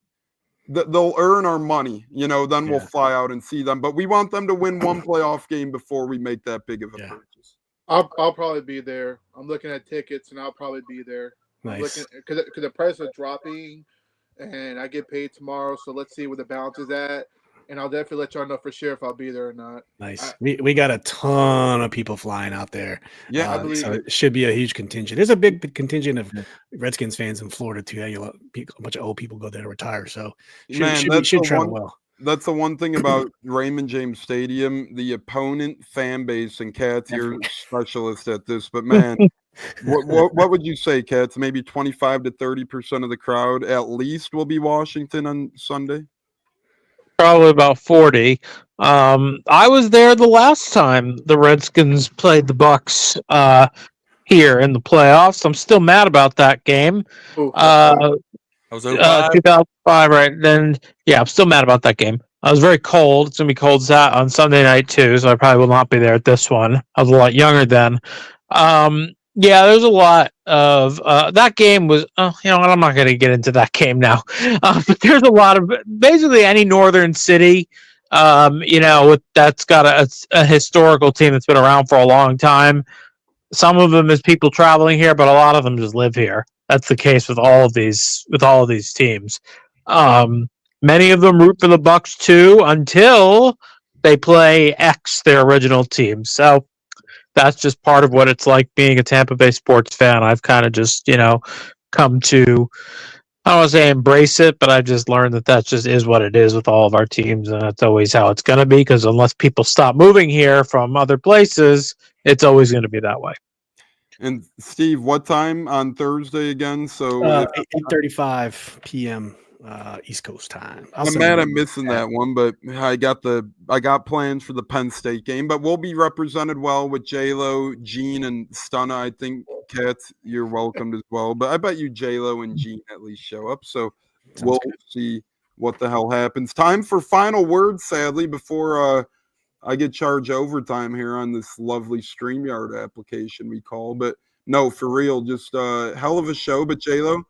they'll earn our money, then we'll fly out and see them. But we want them to win one playoff game before we make that big of a purchase. I'll probably be there. I'm looking at tickets, and I'll probably be there. Nice. Because the prices are dropping, and I get paid tomorrow. So let's see where the balance is at, and I'll definitely let y'all know for sure if I'll be there or not. Nice. We got a ton of people flying out there. Yeah, I believe so it. it should be a huge contingent. There's a big contingent of Redskins fans in Florida too. A bunch of old people go there to retire. So should travel well. That's the one thing about Raymond James Stadium. The opponent fan base, and Katz, you're a specialist at this, but man, what would you say, Katz? Maybe 25 to 30% of the crowd at least will be Washington on Sunday? Probably about 40. I was there the last time the Redskins played the Bucs here in the playoffs. I'm still mad about that game. That was 05? 2005, right? Then, yeah, I'm still mad about that game. I was very cold. It's going to be cold on Sunday night, too, so I probably will not be there at this one. I was a lot younger then. Yeah, there's a lot of that game was, I'm not going to get into that game now. But there's a lot of basically any northern city, that's got a historical team that's been around for a long time. Some of them is people traveling here, but a lot of them just live here. That's the case with all of these teams. Many of them root for the Bucs too until they play their original team. So that's just part of what it's like being a Tampa Bay sports fan. I've kind of just, come to, I don't want to say embrace it, but I've just learned that just is what it is with all of our teams. And that's always how it's going to be, because unless people stop moving here from other places, it's always going to be that way. And Steve, what time on Thursday again? So 8:35 p.m. East Coast time. I'm mad I'm missing that one, but I got plans for the Penn State game. But we'll be represented well with J-Lo, Gene, and Stunna. I think, Katz, you're welcomed as well. But I bet you J-Lo and Gene at least show up. So we'll see what the hell happens. Time for final words, sadly, before I get charged overtime here on this lovely StreamYard application we call. But no, for real, just a hell of a show. But J-Lo,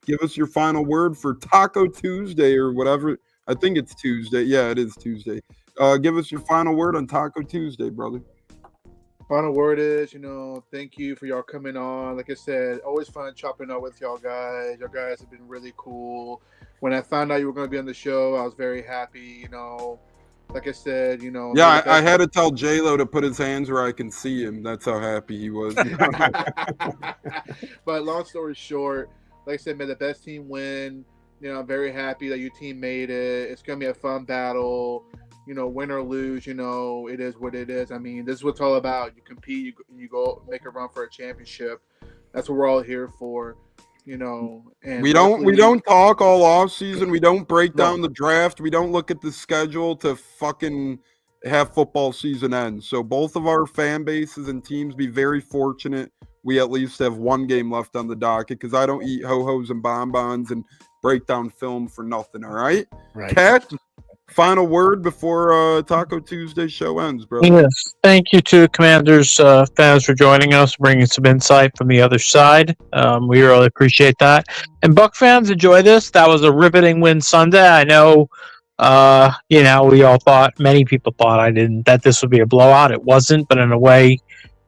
give us your final word for Taco Tuesday or whatever. I think it's Tuesday. Yeah, it is Tuesday. Give us your final word on Taco Tuesday, brother. Final word is, thank you for y'all coming on. Like I said, always fun chopping up with y'all guys. Y'all guys have been really cool. When I found out you were going to be on the show, I was very happy, Like I said, Yeah, I had to tell J-Lo to put his hands where I can see him. That's how happy he was. But long story short, like I said, may the best team win. I'm very happy that your team made it. It's going to be a fun battle. Win or lose, it is what it is. I mean, this is what it's all about. You compete, you go make a run for a championship. That's what we're all here for. And we don't talk all off season. We don't break down the draft. We don't look at the schedule to fucking have football season end. So both of our fan bases and teams be very fortunate. We at least have one game left on the docket, because I don't eat ho-hos and bonbons and break down film for nothing. All right. Kat, final word before Taco Tuesday show ends, brother. Yes, thank you to Commanders fans for joining us, bringing some insight from the other side. We really appreciate that. And Buck fans, enjoy this. That was a riveting win Sunday. I know We all thought, many people thought that this would be a blowout. It wasn't, but in a way,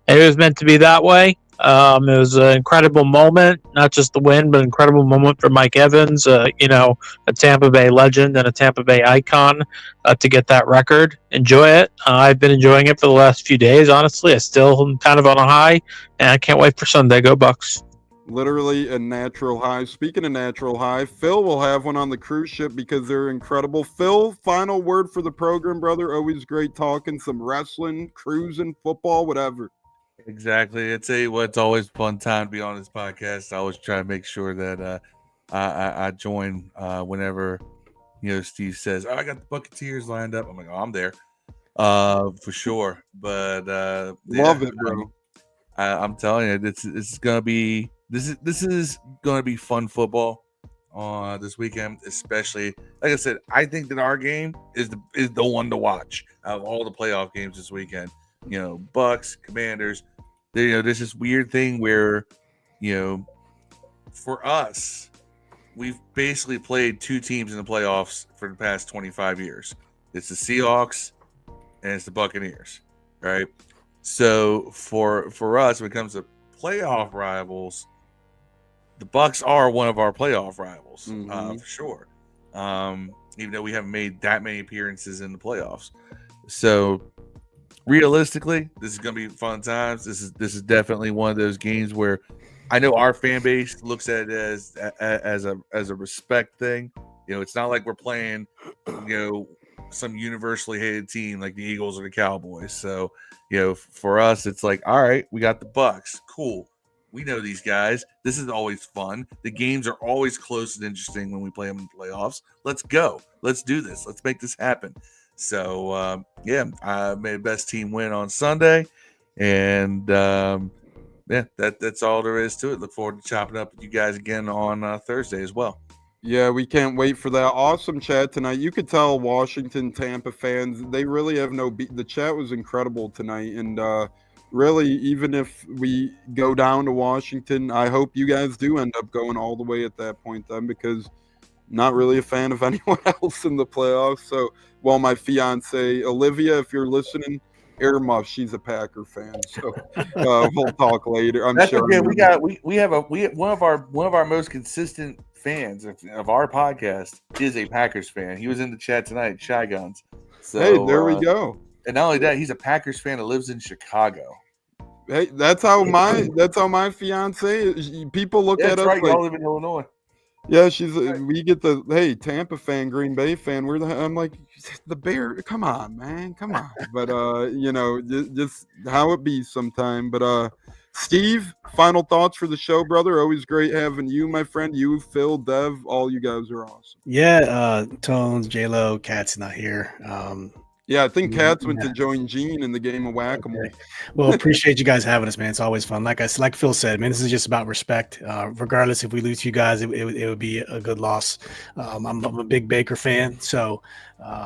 it was meant to be that way. It was an incredible moment, not just the win, but an incredible moment for Mike Evans, a Tampa Bay legend and a Tampa Bay icon, to get that record. Enjoy it. I've been enjoying it for the last few days, honestly. I still am kind of on a high, and I can't wait for Sunday. Go Bucs. Literally a natural high. Speaking of natural high, Phil will have one on the cruise ship because they're incredible. Phil, final word for the program, brother. Always great talking some wrestling, cruising, football, whatever. Exactly. It's always a fun time to be on this podcast. I always try to make sure that I join whenever Steve says, "Oh, I got the Buccaneers lined up." I'm like, "Oh, I'm there, for sure." But Love it, bro. I'm telling you, this is gonna be fun football this weekend, especially. Like I said, I think that our game is the one to watch out of all the playoff games this weekend. Bucs, Commanders. There's this weird thing where, for us, we've basically played two teams in the playoffs for the past 25 years. It's the Seahawks and it's the Buccaneers, right? So for us, when it comes to playoff rivals, the Bucs are one of our playoff rivals, for sure. Even though we haven't made that many appearances in the playoffs, so realistically, this is going to be fun times. This is definitely one of those games where I know our fan base looks at it as a respect thing. It's not like we're playing, some universally hated team like the Eagles or the Cowboys. So, for us, it's like, all right, we got the Bucs. Cool. We know these guys. This is always fun. The games are always close and interesting when we play them in the playoffs. Let's go. Let's do this. Let's make this happen. So, I made the best team win on Sunday. And, that's all there is to it. Look forward to chopping up with you guys again on Thursday as well. Yeah, we can't wait for that. Awesome chat tonight. You could tell Washington, Tampa fans, they really have no beat. The chat was incredible tonight. And really, even if we go down to Washington, I hope you guys do end up going all the way at that point then, because not really a fan of anyone else in the playoffs. So, my fiance Olivia, if you're listening, earmuff, she's a Packer fan. So we'll talk later. That's sure. Okay. We have one of our most consistent fans of our podcast is a Packers fan. He was in the chat tonight, Shy Guns. So, hey, there we go. And not only that, he's a Packers fan that lives in Chicago. Hey, that's how my fiance is. People look at us right. like, y'all live in Illinois. Yeah, we get the Tampa fan, Green Bay fan. I'm like, the Bear. Come on, man, come on. But just how it be sometime. But Steve, final thoughts for the show, brother. Always great having you, my friend. You, Phil, Dev, all you guys are awesome. Yeah, Tones, J-Lo, Cat's not here. Yeah, I think Cats went to join Gene in the game of Whack-A-Mole. Okay. Well, appreciate you guys having us, man. It's always fun. Like Phil said, man, this is just about respect. Regardless if we lose to you guys, it would be a good loss. I'm a big Baker fan, so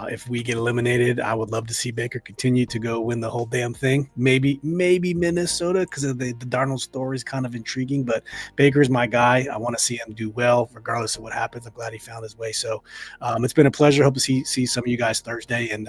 if we get eliminated, I would love to see Baker continue to go win the whole damn thing. Maybe Minnesota, because the Darnold story is kind of intriguing, but Baker's my guy. I want to see him do well, regardless of what happens. I'm glad he found his way. So it's been a pleasure. Hope to see some of you guys Thursday, and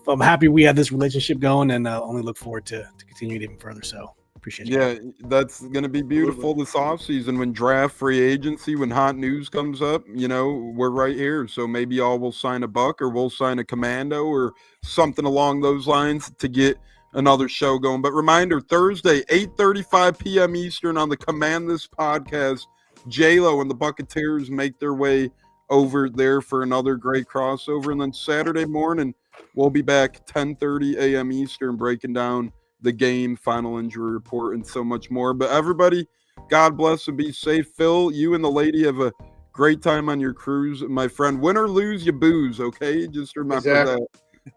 I'm happy we had this relationship going, and only look forward to continue it even further. So appreciate you. Yeah, that's going to be beautiful this offseason when draft, free agency, when hot news comes up. We're right here. So maybe y'all will sign a Buck, or we'll sign a Commando, or something along those lines to get another show going. But reminder, Thursday, 8:35 p.m. Eastern on the Command This podcast, J-Lo and the Buccaneers make their way over there for another great crossover. And then Saturday morning, we'll be back 10:30 a.m. Eastern breaking down the game, final injury report, and so much more. But everybody, God bless and be safe. Phil, you and the lady have a great time on your cruise, my friend. Win or lose, you booze, okay? Just remember that.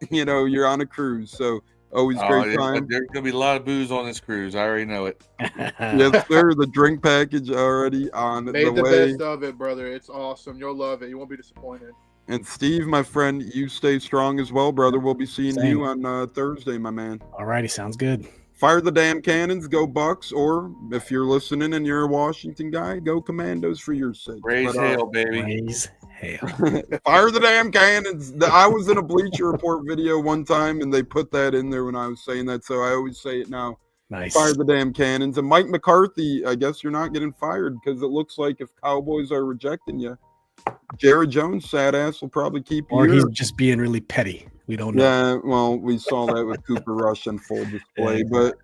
You're on a cruise, so always great time. There's going to be a lot of booze on this cruise. I already know it. Yes, sir. The drink package already on the way. Made the best of it, brother. It's awesome. You'll love it. You won't be disappointed. And Steve, my friend, you stay strong as well, brother. We'll be seeing you on Thursday, my man. All righty, sounds good. Fire the damn cannons, go Bucks, or if you're listening and you're a Washington guy, go Commandos for your sake. Raise hail, baby. Raise Hell. Fire the damn cannons. I was in a Bleacher Report video one time, and they put that in there when I was saying that, so I always say it now. Nice. Fire the damn cannons. And Mike McCarthy, I guess you're not getting fired because it looks like if Cowboys are rejecting you, Jared Jones, sad ass, will probably keep you. Or he's just being really petty. We don't know. Yeah, well, we saw that with Cooper Rush on full display. But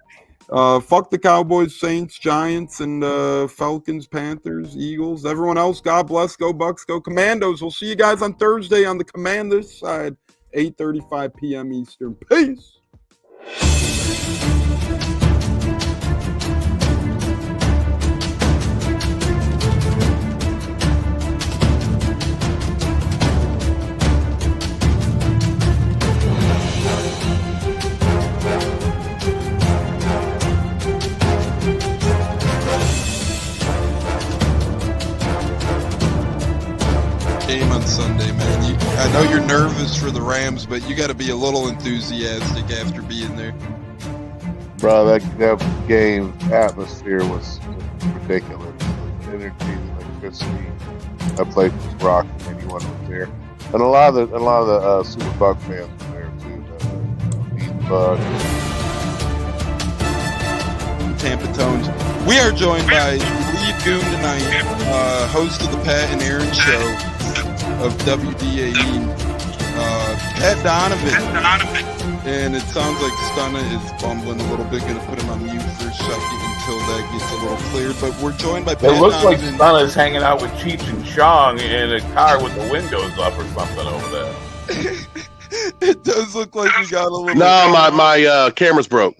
fuck the Cowboys, Saints, Giants, and Falcons, Panthers, Eagles. Everyone else, God bless. Go Bucs, go Commandos. We'll see you guys on Thursday on the Commanders side, 8:35 p.m. Eastern. Peace. Game on Sunday, man. I know you're nervous for the Rams, but you got to be a little enthusiastic after being there. Bro, that game atmosphere was ridiculous. The energy, the electricity. That place was rocking. Anyone was there, and a lot of the Super Buck fans were there too. The Bucs. Tampa Tones. We are joined by lead goon tonight, host of the Pat and Aaron Show of WDAE, Pat Donovan. And it sounds like Stunna is bumbling a little bit. Going to put him on mute for a second until that gets a little cleared. But we're joined by Pat It looks like Donovan. Stunna's hanging out with Cheech and Chong in a car with the windows up or something over there. It does look like we got a little. No, my camera's broke.